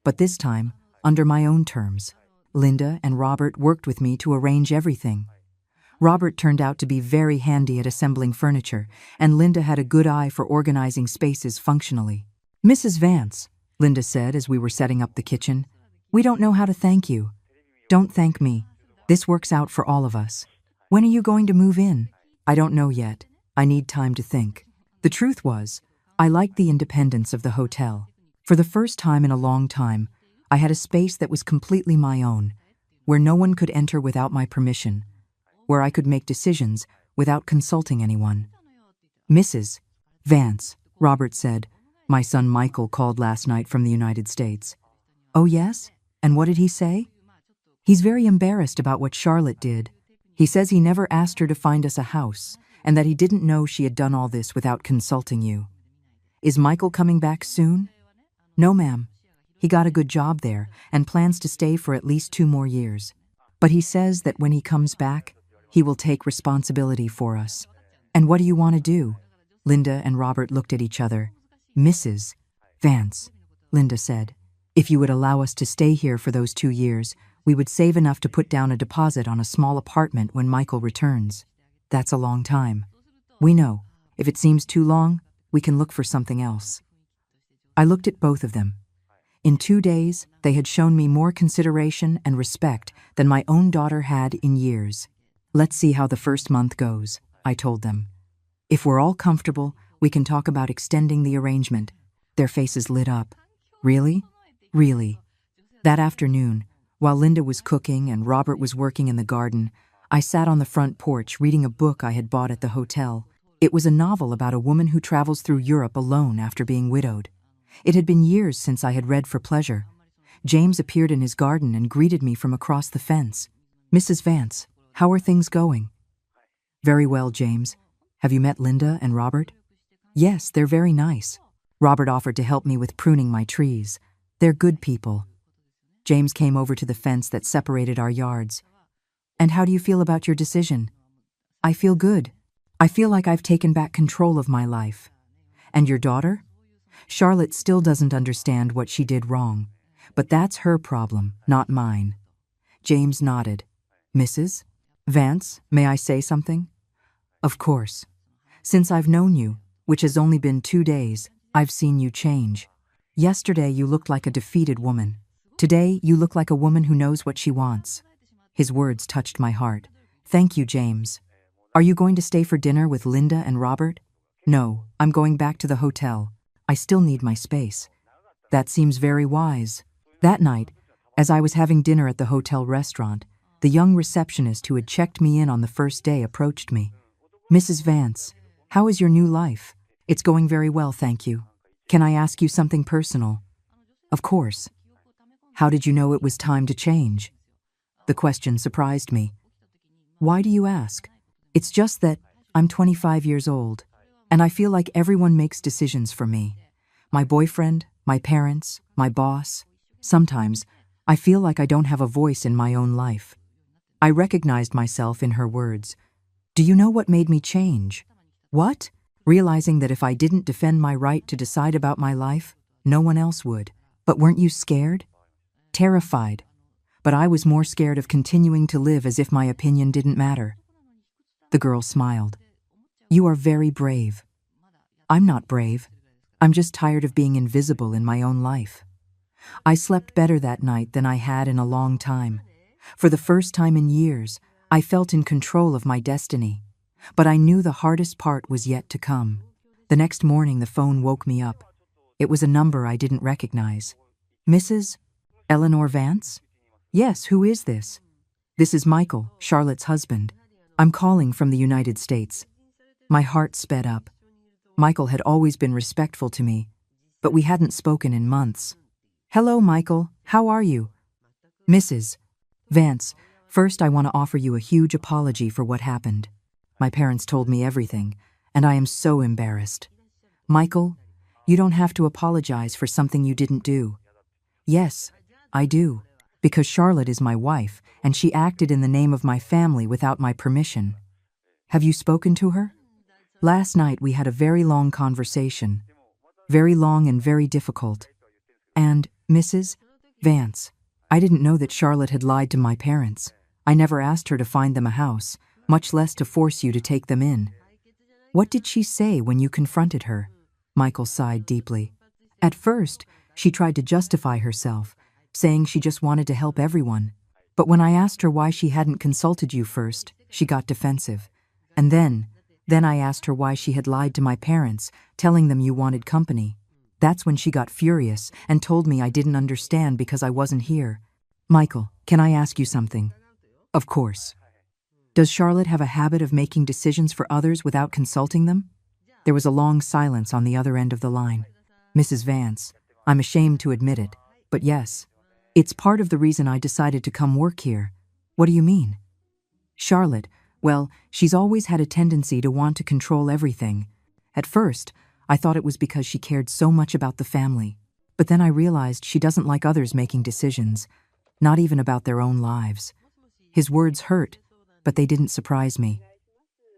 but this time, under my own terms. Linda and Robert worked with me to arrange everything. Robert turned out to be very handy at assembling furniture, and Linda had a good eye for organizing spaces functionally. "Mrs. Vance," Linda said as we were setting up the kitchen, "we don't know how to thank you." "Don't thank me. This works out for all of us." "When are you going to move in?" "I don't know yet. I need time to think." The truth was, I liked the independence of the hotel. For the first time in a long time, I had a space that was completely my own, where no one could enter without my permission, where I could make decisions without consulting anyone. "Mrs. Vance," Robert said, "my son Michael called last night from the United States." "Oh yes? And what did he say?" "He's very embarrassed about what Charlotte did. He says he never asked her to find us a house, and that he didn't know she had done all this without consulting you." "Is Michael coming back soon?" "No, ma'am. He got a good job there and plans to stay for at least 2 more years. But he says that when he comes back, he will take responsibility for us." "And what do you want to do?" Linda and Robert looked at each other. "Mrs. Vance," Linda said, "if you would allow us to stay here for those 2 years, we would save enough to put down a deposit on a small apartment when Michael returns. That's a long time. We know. If it seems too long, we can look for something else." I looked at both of them. In 2 days, they had shown me more consideration and respect than my own daughter had in years. "Let's see how the first month goes," I told them. "If we're all comfortable, we can talk about extending the arrangement." Their faces lit up. "Really? Really?" That afternoon, while Linda was cooking and Robert was working in the garden, I sat on the front porch reading a book I had bought at the hotel. It was a novel about a woman who travels through Europe alone after being widowed. It had been years since I had read for pleasure. James appeared in his garden and greeted me from across the fence. "Mrs. Vance, how are things going?" "Very well, James. Have you met Linda and Robert?" "Yes, they're very nice. Robert offered to help me with pruning my trees. They're good people." James came over to the fence that separated our yards. "And how do you feel about your decision?" "I feel good. I feel like I've taken back control of my life." "And your daughter?" "Charlotte still doesn't understand what she did wrong, but that's her problem, not mine." James nodded. "Mrs. Vance, may I say something?" "Of course. Since I've known you, which has only been 2 days, I've seen you change. Yesterday you looked like a defeated woman. Today you look like a woman who knows what she wants." His words touched my heart. "Thank you, James." "Are you going to stay for dinner with Linda and Robert?" "No, I'm going back to the hotel. I still need my space." "That seems very wise." That night, as I was having dinner at the hotel restaurant, the young receptionist who had checked me in on the first day approached me. "Mrs. Vance, how is your new life?" "It's going very well, thank you." "Can I ask you something personal?" "Of course." "How did you know it was time to change?" The question surprised me. "Why do you ask?" "It's just that I'm 25 years old, and I feel like everyone makes decisions for me. My boyfriend, my parents, my boss. Sometimes, I feel like I don't have a voice in my own life." I recognized myself in her words. "Do you know what made me change?" "What?" "Realizing that if I didn't defend my right to decide about my life, no one else would." "But weren't you scared?" "Terrified. But I was more scared of continuing to live as if my opinion didn't matter." The girl smiled. "You are very brave." "I'm not brave. I'm just tired of being invisible in my own life." I slept better that night than I had in a long time. For the first time in years, I felt in control of my destiny. But I knew the hardest part was yet to come. The next morning the phone woke me up. It was a number I didn't recognize. "Mrs. Eleanor Vance?" "Yes, who is this?" "This is Michael, Charlotte's husband. I'm calling from the United States." My heart sped up. Michael had always been respectful to me, but we hadn't spoken in months. "Hello, Michael. How are you?" "Mrs. Vance, first I want to offer you a huge apology for what happened. My parents told me everything, and I am so embarrassed." "Michael, you don't have to apologize for something you didn't do." "Yes, I do, because Charlotte is my wife, and she acted in the name of my family without my permission." "Have you spoken to her?" "Last night we had a very long conversation. Very long and very difficult. And, Mrs. Vance, I didn't know that Charlotte had lied to my parents. I never asked her to find them a house. much less to force you to take them in. What did she say when you confronted her? Michael sighed deeply. At first, she tried to justify herself, saying she just wanted to help everyone. But when I asked her why she hadn't consulted you first, she got defensive. And then I asked her why she had lied to my parents, telling them you wanted company. That's when she got furious and told me I didn't understand because I wasn't here. Michael, can I ask you something? Of course. Does Charlotte have a habit of making decisions for others without consulting them? There was a long silence on the other end of the line. Mrs. Vance, I'm ashamed to admit it, but yes. It's part of the reason I decided to come work here. What do you mean? Charlotte, well, she's always had a tendency to want to control everything. At first, I thought it was because she cared so much about the family. But then I realized she doesn't like others making decisions, not even about their own lives. His words hurt, but they didn't surprise me.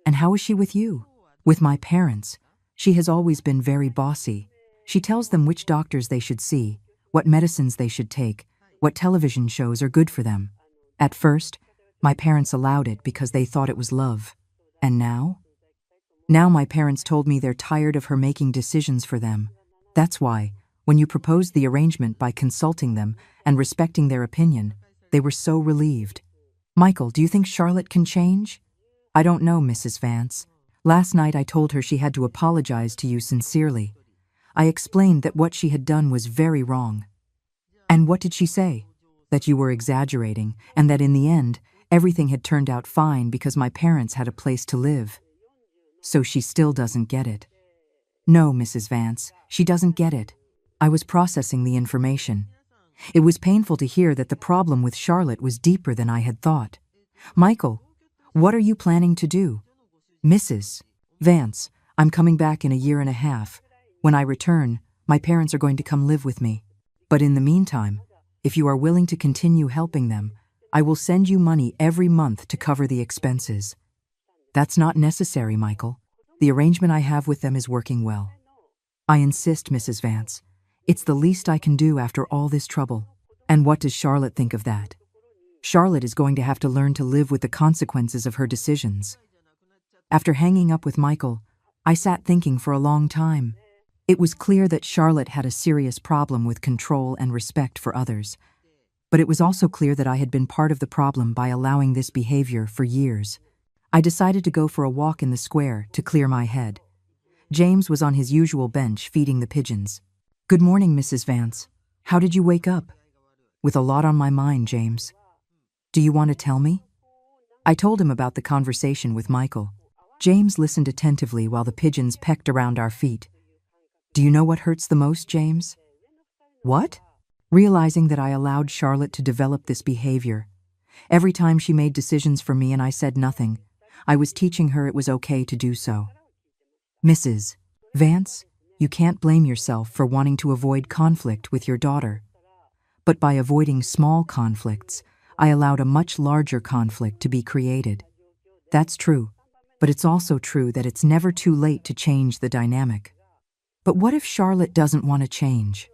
And how is she with you? With my parents. She has always been very bossy. She tells them which doctors they should see, what medicines they should take, what television shows are good for them. At first, my parents allowed it because they thought it was love. And now? Now my parents told me they're tired of her making decisions for them. That's why, when you proposed the arrangement by consulting them and respecting their opinion, they were so relieved. Michael, do you think Charlotte can change? I don't know, Mrs. Vance. Last night I told her she had to apologize to you sincerely. I explained that what she had done was very wrong. And what did she say? That you were exaggerating, and that in the end, everything had turned out fine because my parents had a place to live. So she still doesn't get it. No, Mrs. Vance, she doesn't get it. I was processing the information. It was painful to hear that the problem with Charlotte was deeper than I had thought. Michael, what are you planning to do? Mrs. Vance, I'm coming back in a year and a half. When I return, my parents are going to come live with me. But in the meantime, if you are willing to continue helping them, I will send you money every month to cover the expenses. That's not necessary, Michael. The arrangement I have with them is working well. I insist, Mrs. Vance. It's the least I can do after all this trouble. And what does Charlotte think of that? Charlotte is going to have to learn to live with the consequences of her decisions. After hanging up with Michael, I sat thinking for a long time. It was clear that Charlotte had a serious problem with control and respect for others. But it was also clear that I had been part of the problem by allowing this behavior for years. I decided to go for a walk in the square to clear my head. James was on his usual bench feeding the pigeons. Good morning, Mrs. Vance. How did you wake up? With a lot on my mind, James. Do you want to tell me? I told him about the conversation with Michael. James listened attentively while the pigeons pecked around our feet. Do you know what hurts the most, James? What? Realizing that I allowed Charlotte to develop this behavior. Every time she made decisions for me and I said nothing, I was teaching her it was okay to do so. Mrs. Vance, you can't blame yourself for wanting to avoid conflict with your daughter. But by avoiding small conflicts, I allowed a much larger conflict to be created. That's true, but it's also true that it's never too late to change the dynamic. But what if Charlotte doesn't want to change?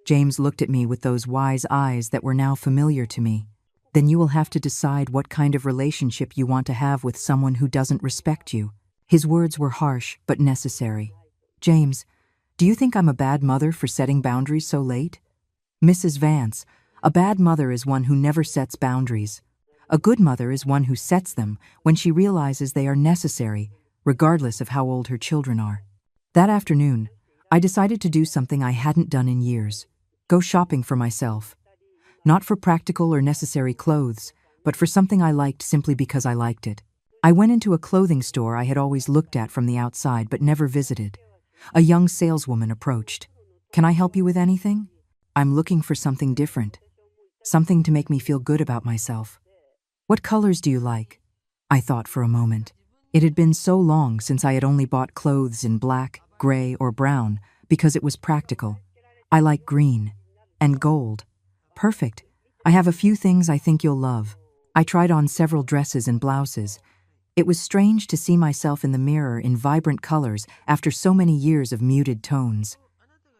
James looked at me with those wise eyes that were now familiar to me. Then you will have to decide what kind of relationship you want to have with someone who doesn't respect you. His words were harsh, but necessary. James, do you think I'm a bad mother for setting boundaries so late? Mrs. Vance, a bad mother is one who never sets boundaries. A good mother is one who sets them when she realizes they are necessary, regardless of how old her children are. That afternoon, I decided to do something I hadn't done in years. Go shopping for myself. Not for practical or necessary clothes, but for something I liked simply because I liked it. I went into a clothing store I had always looked at from the outside but never visited. A young saleswoman approached. Can I help you with anything? I'm looking for something different. Something to make me feel good about myself. What colors do you like? I thought for a moment. It had been so long since I had only bought clothes in black, gray, or brown because it was practical. I like green and gold. Perfect. I have a few things I think you'll love. I tried on several dresses and blouses. It was strange to see myself in the mirror in vibrant colors after so many years of muted tones.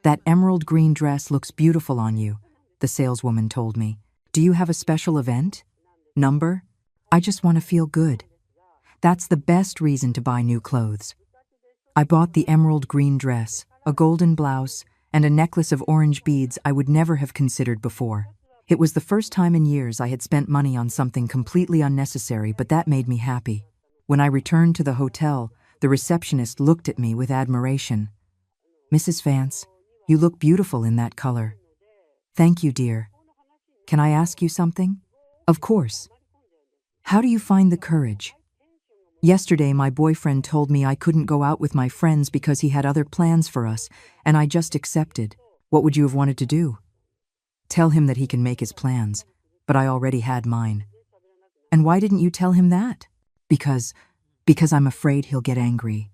That emerald green dress looks beautiful on you, the saleswoman told me. Do you have a special event? Number? I just want to feel good. That's the best reason to buy new clothes. I bought the emerald green dress, a golden blouse, and a necklace of orange beads I would never have considered before. It was the first time in years I had spent money on something completely unnecessary, but that made me happy. When I returned to the hotel, the receptionist looked at me with admiration. "Mrs. Vance, you look beautiful in that color." "Thank you, dear. Can I ask you something?" "Of course." "How do you find the courage?" "Yesterday my boyfriend told me I couldn't go out with my friends because he had other plans for us, and I just accepted." "What would you have wanted to do?" "Tell him that he can make his plans, but I already had mine." "And why didn't you tell him that?" Because I'm afraid he'll get angry."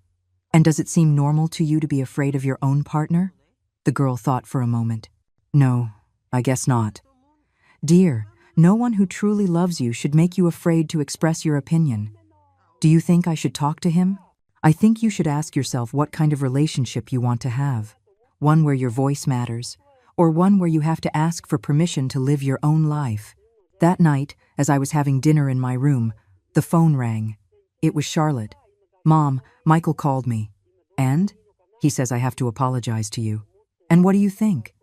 "And does it seem normal to you to be afraid of your own partner?" The girl thought for a moment. "No, I guess not." "Dear, no one who truly loves you should make you afraid to express your opinion. Do you think I should talk to him?" "I think you should ask yourself what kind of relationship you want to have. One where your voice matters, or one where you have to ask for permission to live your own life." That night, as I was having dinner in my room, the phone rang. It was Charlotte. "Mom, Michael called me." "And?" "He says I have to apologize to you." "And what do you think?"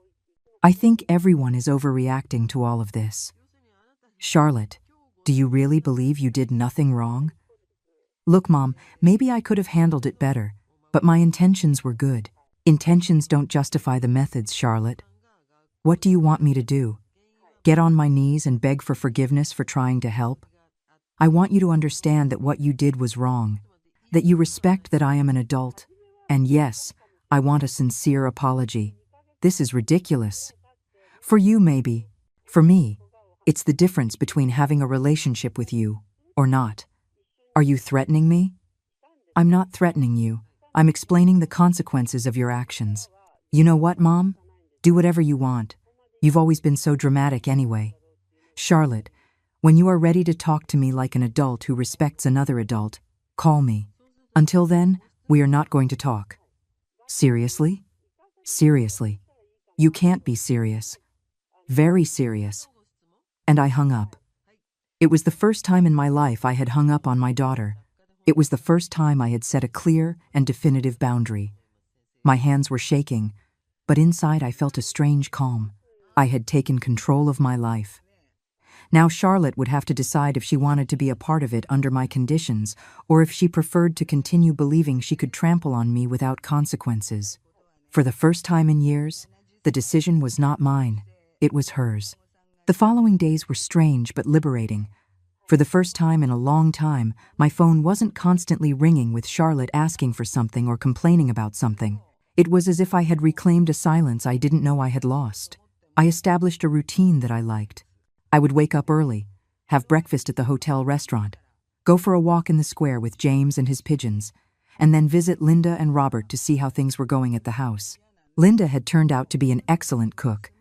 "I think everyone is overreacting to all of this." "Charlotte, do you really believe you did nothing wrong?" "Look, Mom, maybe I could have handled it better, but my intentions were good." "Intentions don't justify the methods, Charlotte." "What do you want me to do? Get on my knees and beg for forgiveness for trying to help?" "I want you to understand that what you did was wrong, that you respect that I am an adult, and yes, I want a sincere apology. This is ridiculous. For you, maybe. For me, it's the difference between having a relationship with you or not." "Are you threatening me?" "I'm not threatening you. I'm explaining the consequences of your actions." "You know what, Mom? Do whatever you want. You've always been so dramatic anyway." "Charlotte, when you are ready to talk to me like an adult who respects another adult, call me. Until then, we are not going to talk." "Seriously?" "Seriously. You can't be serious." "Very serious." And I hung up. It was the first time in my life I had hung up on my daughter. It was the first time I had set a clear and definitive boundary. My hands were shaking, but inside I felt a strange calm. I had taken control of my life. Now Charlotte would have to decide if she wanted to be a part of it under my conditions, or if she preferred to continue believing she could trample on me without consequences. For the first time in years, the decision was not mine, it was hers. The following days were strange but liberating. For the first time in a long time, my phone wasn't constantly ringing with Charlotte asking for something or complaining about something. It was as if I had reclaimed a silence I didn't know I had lost. I established a routine that I liked. I would wake up early, have breakfast at the hotel restaurant, go for a walk in the square with James and his pigeons, and then visit Linda and Robert to see how things were going at the house. Linda had turned out to be an excellent cook.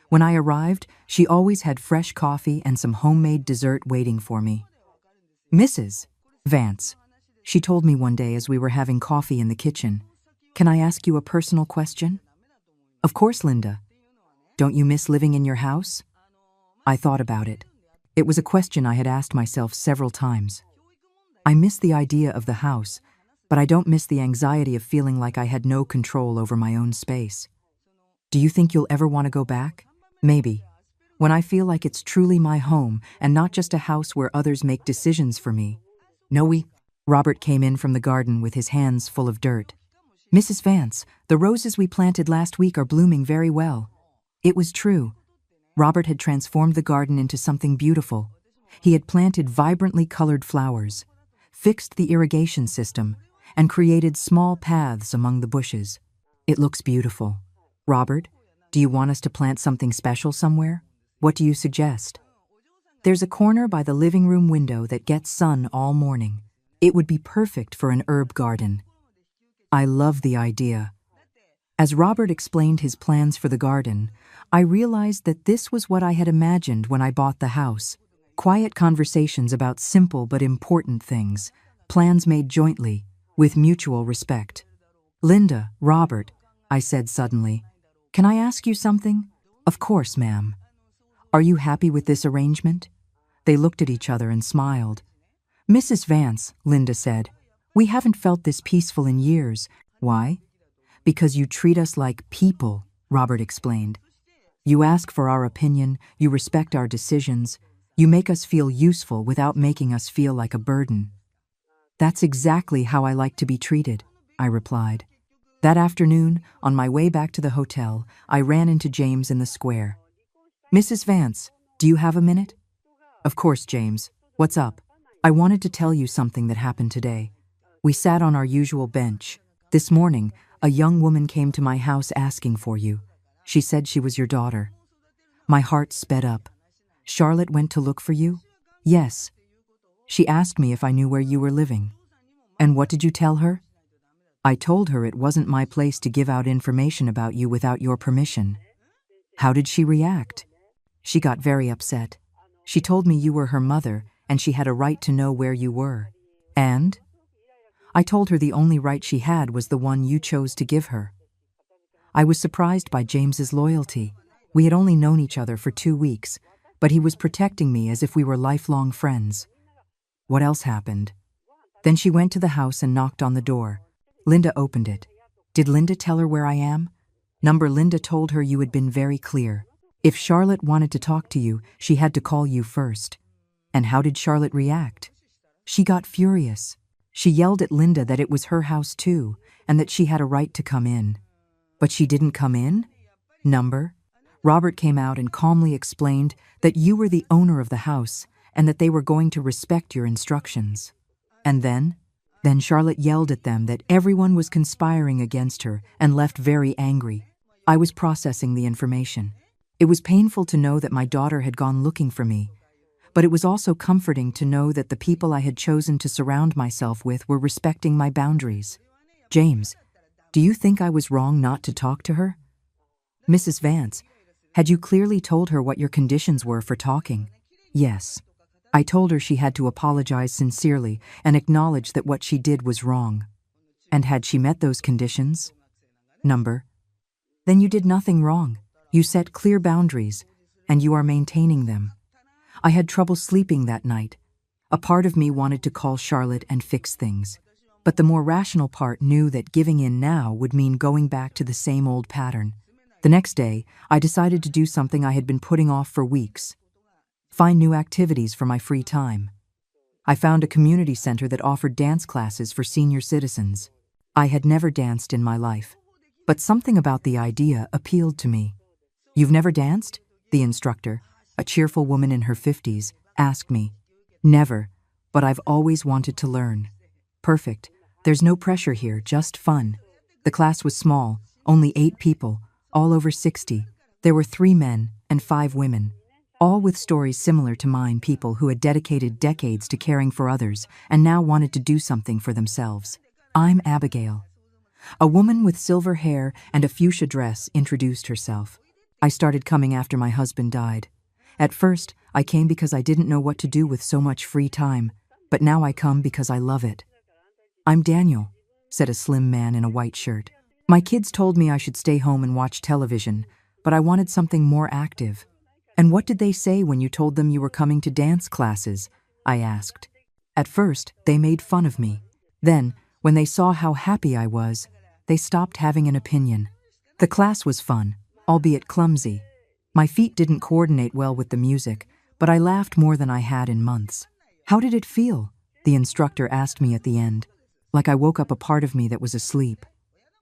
When I arrived, she always had fresh coffee and some homemade dessert waiting for me. "Mrs. Vance," she told me one day as we were having coffee in the kitchen, "can I ask you a personal question?" "Of course, Linda." "Don't you miss living in your house?" I thought about it. It was a question I had asked myself several times. I miss the idea of the house, but I don't miss the anxiety of feeling like I had no control over my own space. "Do you think you'll ever want to go back?" "Maybe. When I feel like it's truly my home and not just a house where others make decisions for me." Robert came in from the garden with his hands full of dirt. "Mrs. Vance, the roses we planted last week are blooming very well." It was true. Robert had transformed the garden into something beautiful. He had planted vibrantly colored flowers, fixed the irrigation system, and created small paths among the bushes. "It looks beautiful. Robert, do you want us to plant something special somewhere? What do you suggest?" "There's a corner by the living room window that gets sun all morning. It would be perfect for an herb garden." I love the idea. As Robert explained his plans for the garden, I realized that this was what I had imagined when I bought the house. Quiet conversations about simple but important things, plans made jointly, with mutual respect. "Linda, Robert," I said suddenly, "can I ask you something?" "Of course, ma'am." "Are you happy with this arrangement?" They looked at each other and smiled. Mrs. Vance, Linda said, we haven't felt this peaceful in years. Why? Because you treat us like people, Robert explained. You ask for our opinion, you respect our decisions, you make us feel useful without making us feel like a burden. That's exactly how I like to be treated, I replied. That afternoon, on my way back to the hotel, I ran into James in the square. Mrs. Vance, do you have a minute? Of course, James. What's up? I wanted to tell you something that happened today. We sat on our usual bench. This morning, a young woman came to my house asking for you. She said she was your daughter. My heart sped up. Charlotte went to look for you? Yes. She asked me if I knew where you were living. And what did you tell her? I told her it wasn't my place to give out information about you without your permission. How did she react? She got very upset. She told me you were her mother and she had a right to know where you were. And? I told her the only right she had was the one you chose to give her. I was surprised by James's loyalty. We had only known each other for 2 weeks, but he was protecting me as if we were lifelong friends. What else happened? Then she went to the house and knocked on the door. Linda opened it. Did Linda tell her where I am? Linda told her you had been very clear. If Charlotte wanted to talk to you, she had to call you first. And how did Charlotte react? She got furious. She yelled at Linda that it was her house too, and that she had a right to come in. But she didn't come in? Robert came out and calmly explained that you were the owner of the house and that they were going to respect your instructions. And then Charlotte yelled at them that everyone was conspiring against her and left very angry. I was processing the information. It was painful to know that my daughter had gone looking for me, but it was also comforting to know that the people I had chosen to surround myself with were respecting my boundaries. James, do you think I was wrong not to talk to her? Mrs. Vance, had you clearly told her what your conditions were for talking? Yes. I told her she had to apologize sincerely and acknowledge that what she did was wrong. And had she met those conditions? Then you did nothing wrong. You set clear boundaries, and you are maintaining them. I had trouble sleeping that night. A part of me wanted to call Charlotte and fix things, but the more rational part knew that giving in now would mean going back to the same old pattern. The next day, I decided to do something I had been putting off for weeks. Find new activities for my free time. I found a community center that offered dance classes for senior citizens. I had never danced in my life, but something about the idea appealed to me. You've never danced? The instructor, a cheerful woman in her 50s, asked me. Never, but I've always wanted to learn. Perfect. There's no pressure here, just fun. The class was small, only 8 people, all over 60. There were 3 men and 5 women, all with stories similar to mine, people who had dedicated decades to caring for others and now wanted to do something for themselves. I'm Abigail. A woman with silver hair and a fuchsia dress introduced herself. I started coming after my husband died. At first, I came because I didn't know what to do with so much free time, but now I come because I love it. I'm Daniel, said a slim man in a white shirt. My kids told me I should stay home and watch television, but I wanted something more active. And what did they say when you told them you were coming to dance classes? I asked. At first, they made fun of me. Then, when they saw how happy I was, they stopped having an opinion. The class was fun, albeit clumsy. My feet didn't coordinate well with the music, but I laughed more than I had in months. How did it feel? The instructor asked me at the end. Like I woke up a part of me that was asleep.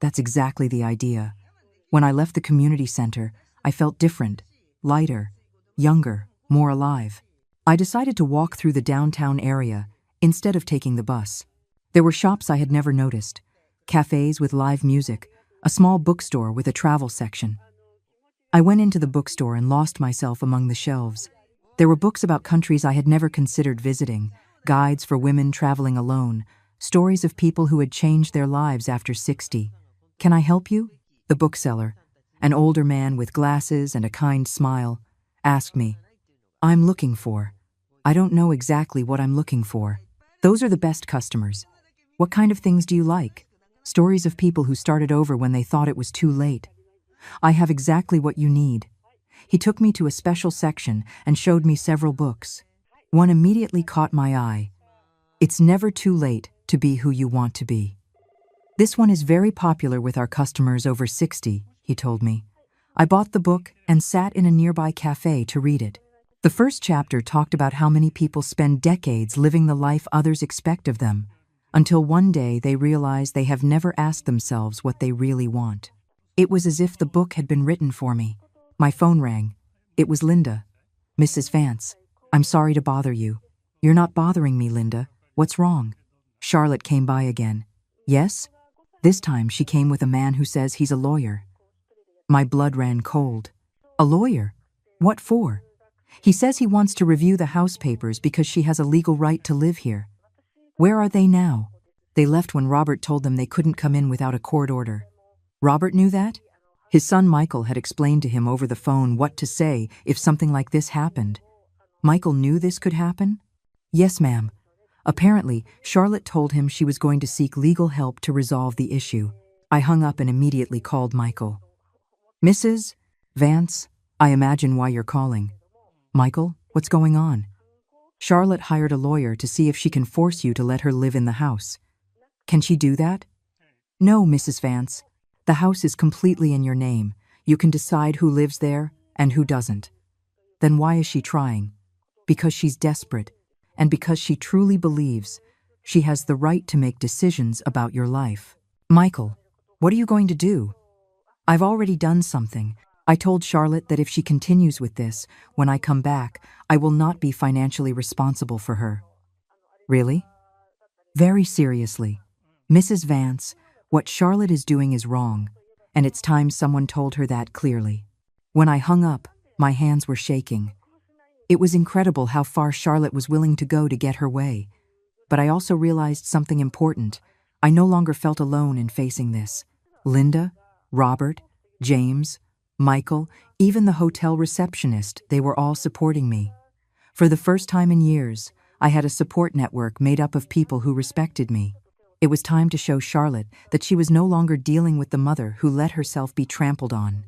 That's exactly the idea. When I left the community center, I felt different, lighter, younger, more alive. I decided to walk through the downtown area instead of taking the bus. There were shops I had never noticed, cafes with live music, a small bookstore with a travel section. I went into the bookstore and lost myself among the shelves. There were books about countries I had never considered visiting, guides for women traveling alone, stories of people who had changed their lives after 60. Can I help you? The bookseller, an older man with glasses and a kind smile, asked me. I'm looking for. I don't know exactly what I'm looking for. Those are the best customers. What kind of things do you like? Stories of people who started over when they thought it was too late. I have exactly what you need. He took me to a special section and showed me several books. One immediately caught my eye. It's never too late to be who you want to be. This one is very popular with our customers over 60, he told me. I bought the book and sat in a nearby cafe to read it. The first chapter talked about how many people spend decades living the life others expect of them, until one day they realize they have never asked themselves what they really want. It was as if the book had been written for me. My phone rang. It was Linda. Mrs. Vance, I'm sorry to bother you. You're not bothering me, Linda. What's wrong? Charlotte came by again. Yes? This time she came with a man who says he's a lawyer. My blood ran cold. A lawyer? What for? He says he wants to review the house papers because she has a legal right to live here. Where are they now? They left when Robert told them they couldn't come in without a court order. Robert knew that? His son Michael had explained to him over the phone what to say if something like this happened. Michael knew this could happen? Yes, ma'am. Apparently, Charlotte told him she was going to seek legal help to resolve the issue. I hung up and immediately called Michael. Mrs. Vance, I imagine why you're calling. Michael, what's going on? Charlotte hired a lawyer to see if she can force you to let her live in the house. Can she do that? No, Mrs. Vance. The house is completely in your name. You can decide who lives there and who doesn't. Then why is she trying? Because she's desperate, and because she truly believes she has the right to make decisions about your life. Michael, what are you going to do? I've already done something. I told Charlotte that if she continues with this, when I come back, I will not be financially responsible for her. Really? Very seriously. Mrs. Vance, what Charlotte is doing is wrong, and it's time someone told her that clearly. When I hung up, my hands were shaking. It was incredible how far Charlotte was willing to go to get her way. But I also realized something important. I no longer felt alone in facing this. Linda, Robert, James, Michael, even the hotel receptionist, they were all supporting me. For the first time in years, I had a support network made up of people who respected me. It was time to show Charlotte that she was no longer dealing with the mother who let herself be trampled on.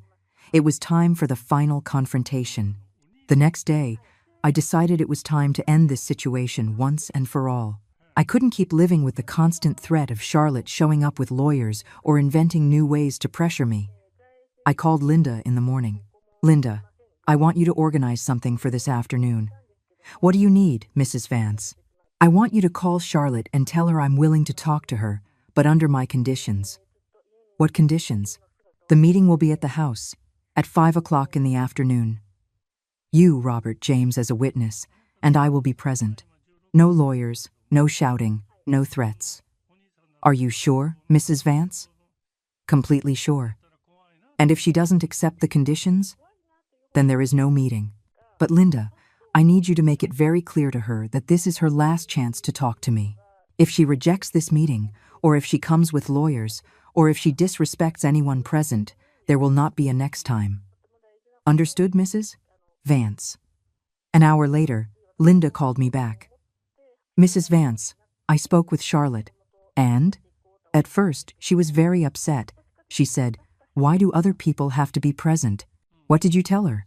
It was time for the final confrontation. The next day, I decided it was time to end this situation once and for all. I couldn't keep living with the constant threat of Charlotte showing up with lawyers or inventing new ways to pressure me. I called Linda in the morning. Linda, I want you to organize something for this afternoon. What do you need, Mrs. Vance? I want you to call Charlotte and tell her I'm willing to talk to her, but under my conditions. What conditions? The meeting will be at the house, at 5 o'clock in the afternoon. You, Robert James, as a witness, and I will be present. No lawyers, no shouting, no threats. Are you sure, Mrs. Vance? Completely sure. And if she doesn't accept the conditions, then there is no meeting. But Linda, I need you to make it very clear to her that this is her last chance to talk to me. If she rejects this meeting, or if she comes with lawyers, or if she disrespects anyone present, there will not be a next time. Understood, Mrs. Vance? An hour later, Linda called me back. Mrs. Vance, I spoke with Charlotte, and? At first, she was very upset. She said, "Why do other people have to be present?" What did you tell her?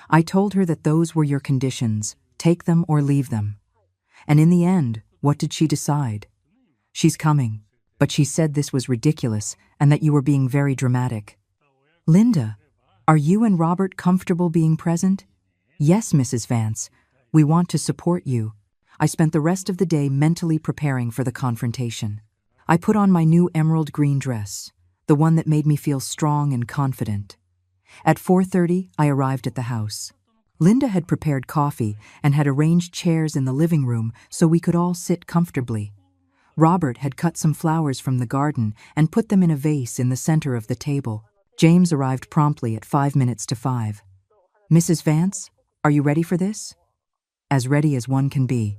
I told her that those were your conditions, take them or leave them. And in the end, what did she decide? She's coming, but she said this was ridiculous and that you were being very dramatic. Linda, are you and Robert comfortable being present? Yes, Mrs. Vance. We want to support you. I spent the rest of the day mentally preparing for the confrontation. I put on my new emerald green dress, the one that made me feel strong and confident. At 4:30, I arrived at the house. Linda had prepared coffee and had arranged chairs in the living room so we could all sit comfortably. Robert had cut some flowers from the garden and put them in a vase in the center of the table. James arrived promptly at 5 minutes to 5. Mrs. Vance, are you ready for this? As ready as one can be.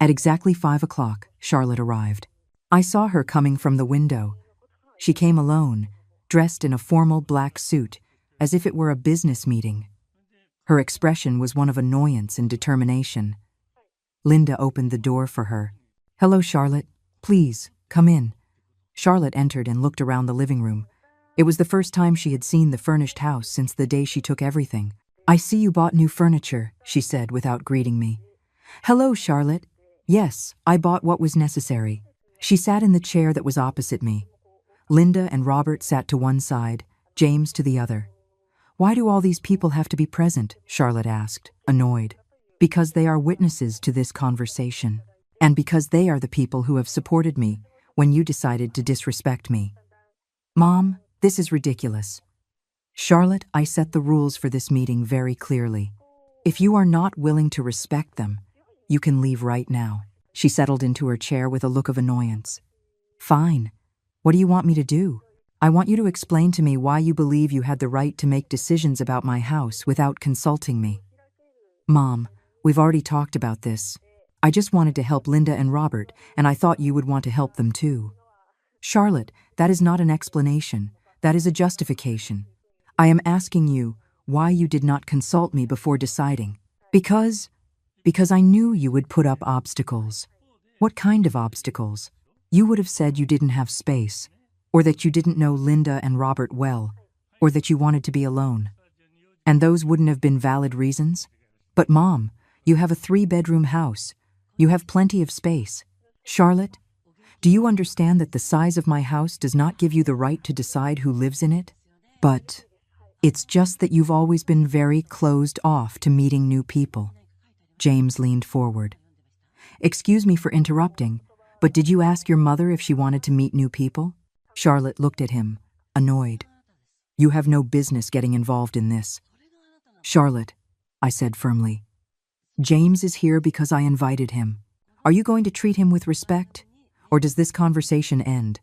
At exactly 5 o'clock, Charlotte arrived. I saw her coming from the window. She came alone, dressed in a formal black suit, as if it were a business meeting. Her expression was one of annoyance and determination. Linda opened the door for her. Hello, Charlotte. Please, come in. Charlotte entered and looked around the living room. It was the first time she had seen the furnished house since the day she took everything. I see you bought new furniture, she said without greeting me. Hello, Charlotte. Yes, I bought what was necessary. She sat in the chair that was opposite me. Linda and Robert sat to one side, James to the other. Why do all these people have to be present? Charlotte asked, annoyed. Because they are witnesses to this conversation. And because they are the people who have supported me when you decided to disrespect me. Mom, this is ridiculous. Charlotte, I set the rules for this meeting very clearly. If you are not willing to respect them, you can leave right now. She settled into her chair with a look of annoyance. Fine. What do you want me to do? I want you to explain to me why you believe you had the right to make decisions about my house without consulting me. Mom, we've already talked about this. I just wanted to help Linda and Robert, and I thought you would want to help them too. Charlotte, that is not an explanation. That is a justification. I am asking you why you did not consult me before deciding. Because I knew you would put up obstacles. What kind of obstacles? You would have said you didn't have space, or that you didn't know Linda and Robert well, or that you wanted to be alone. And those wouldn't have been valid reasons? But Mom, you have a 3-bedroom house. You have plenty of space. Charlotte, do you understand that the size of my house does not give you the right to decide who lives in it? But it's just that you've always been very closed off to meeting new people. James leaned forward. Excuse me for interrupting, but did you ask your mother if she wanted to meet new people? Charlotte looked at him, annoyed. You have no business getting involved in this. Charlotte, I said firmly. James is here because I invited him. Are you going to treat him with respect? Or does this conversation end?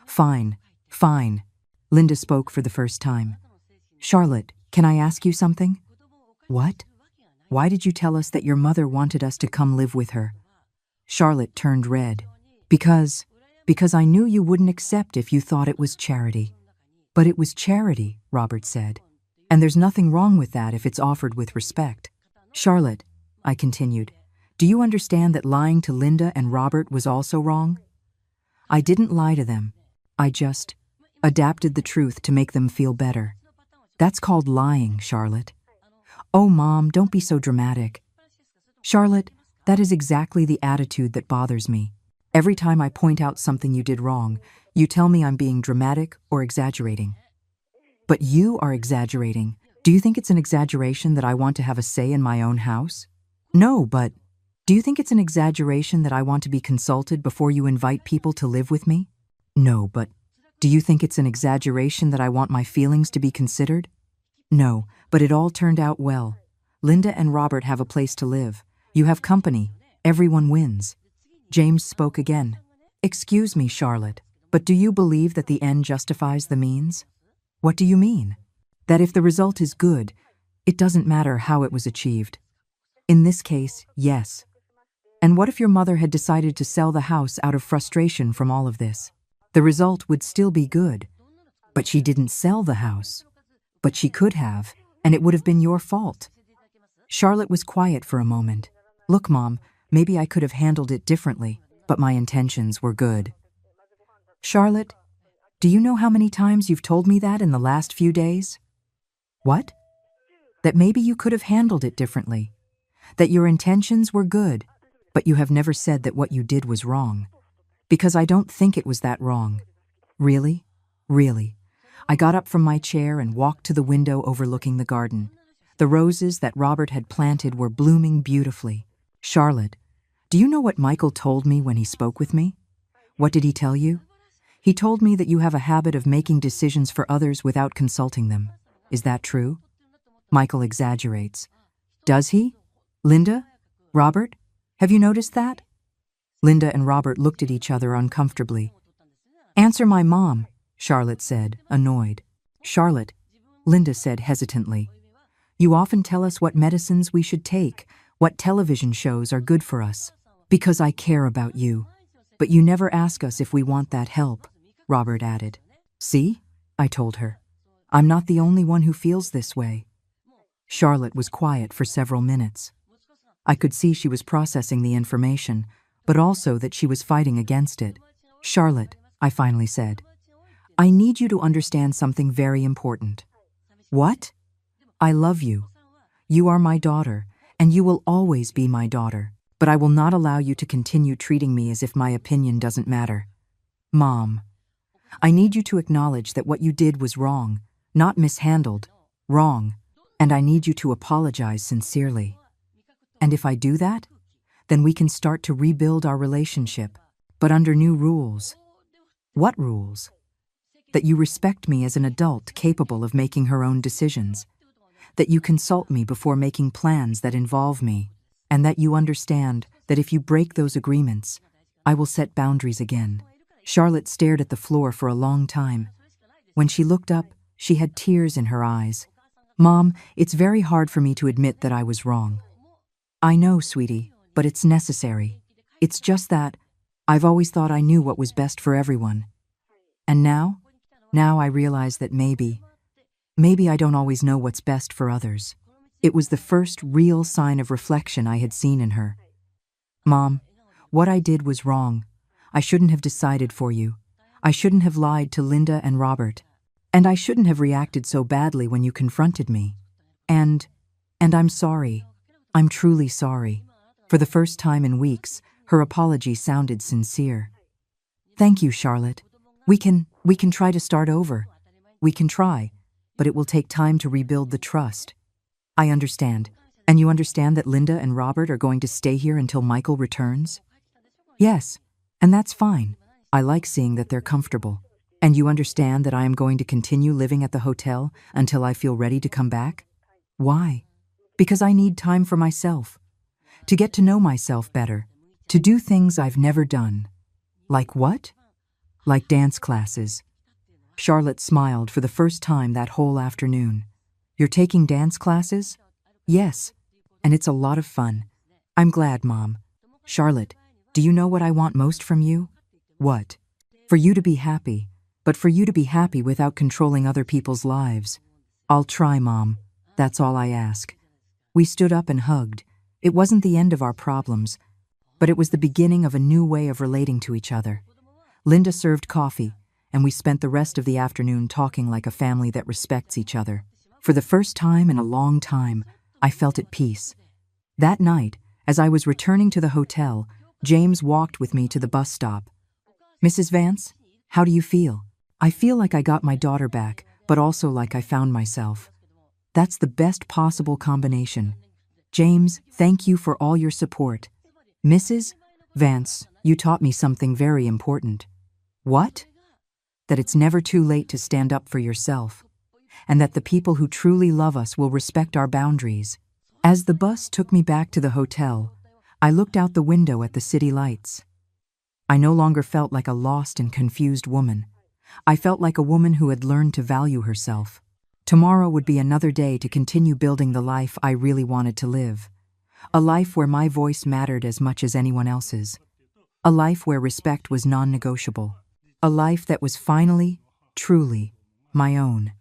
Fine, fine. Linda spoke for the first time. Charlotte, can I ask you something? What? Why did you tell us that your mother wanted us to come live with her? Charlotte turned red. Because I knew you wouldn't accept if you thought it was charity. But it was charity, Robert said. And there's nothing wrong with that if it's offered with respect. Charlotte, I continued, do you understand that lying to Linda and Robert was also wrong? I didn't lie to them. I just adapted the truth to make them feel better. That's called lying, Charlotte. Oh, Mom, don't be so dramatic. Charlotte, that is exactly the attitude that bothers me. Every time I point out something you did wrong, you tell me I'm being dramatic or exaggerating. But you are exaggerating. Do you think it's an exaggeration that I want to have a say in my own house? No, but do you think it's an exaggeration that I want to be consulted before you invite people to live with me? No, but do you think it's an exaggeration that I want my feelings to be considered? No, but it all turned out well. Linda and Robert have a place to live. You have company. Everyone wins. James spoke again. Excuse me, Charlotte, but do you believe that the end justifies the means? What do you mean? That if the result is good, it doesn't matter how it was achieved. In this case, yes. And what if your mother had decided to sell the house out of frustration from all of this? The result would still be good. But she didn't sell the house. But she could have, and it would have been your fault. Charlotte was quiet for a moment. Look, Mom, maybe I could have handled it differently, but my intentions were good. Charlotte, do you know how many times you've told me that in the last few days? What? That maybe you could have handled it differently. That your intentions were good, but you have never said that what you did was wrong. Because I don't think it was that wrong. Really? Really. I got up from my chair and walked to the window overlooking the garden. The roses that Robert had planted were blooming beautifully. Charlotte, do you know what Michael told me when he spoke with me? What did he tell you? He told me that you have a habit of making decisions for others without consulting them. Is that true? Michael exaggerates. Does he? Linda? Robert? Have you noticed that? Linda and Robert looked at each other uncomfortably. Answer my mom, Charlotte said, annoyed. Charlotte, Linda said hesitantly. You often tell us what medicines we should take, what television shows are good for us, because I care about you. But you never ask us if we want that help, Robert added. See? I told her. I'm not the only one who feels this way. Charlotte was quiet for several minutes. I could see she was processing the information, but also that she was fighting against it. Charlotte, I finally said, I need you to understand something very important. What? I love you. You are my daughter, and you will always be my daughter. but I will not allow you to continue treating me as if my opinion doesn't matter. Mom, I need you to acknowledge that what you did was wrong, not mishandled, wrong, and I need you to apologize sincerely. And if I do that, then we can start to rebuild our relationship, but under new rules. What rules? That you respect me as an adult capable of making her own decisions, that you consult me before making plans that involve me, and that you understand that if you break those agreements, I will set boundaries again. Charlotte stared at the floor for a long time. When she looked up, she had tears in her eyes. Mom, it's very hard for me to admit that I was wrong. I know, sweetie, but it's necessary. It's just that I've always thought I knew what was best for everyone. And now I realize that maybe I don't always know what's best for others. It was the first real sign of reflection I had seen in her. Mom, what I did was wrong. I shouldn't have decided for you. I shouldn't have lied to Linda and Robert. And I shouldn't have reacted so badly when you confronted me. And I'm sorry. I'm truly sorry. For the first time in weeks, her apology sounded sincere. Thank you, Charlotte. We can try to start over. We can try, but it will take time to rebuild the trust. I understand. And you understand that Linda and Robert are going to stay here until Michael returns? Yes, and that's fine. I like seeing that they're comfortable. And you understand that I am going to continue living at the hotel until I feel ready to come back? Why? Because I need time for myself. To get to know myself better. To do things I've never done. Like what? Like dance classes. Charlotte smiled for the first time that whole afternoon. You're taking dance classes? Yes, and it's a lot of fun. I'm glad, Mom. Charlotte, do you know what I want most from you? What? For you to be happy, but for you to be happy without controlling other people's lives. I'll try, Mom. That's all I ask. We stood up and hugged. It wasn't the end of our problems, but it was the beginning of a new way of relating to each other. Linda served coffee, and we spent the rest of the afternoon talking like a family that respects each other. For the first time in a long time, I felt at peace. That night, as I was returning to the hotel, James walked with me to the bus stop. Mrs. Vance, how do you feel? I feel like I got my daughter back, but also like I found myself. That's the best possible combination. James, thank you for all your support. Mrs. Vance, you taught me something very important. What? That it's never too late to stand up for yourself, and that the people who truly love us will respect our boundaries. As the bus took me back to the hotel, I looked out the window at the city lights. I no longer felt like a lost and confused woman. I felt like a woman who had learned to value herself. Tomorrow would be another day to continue building the life I really wanted to live. A life where my voice mattered as much as anyone else's. A life where respect was non-negotiable. A life that was finally, truly, my own.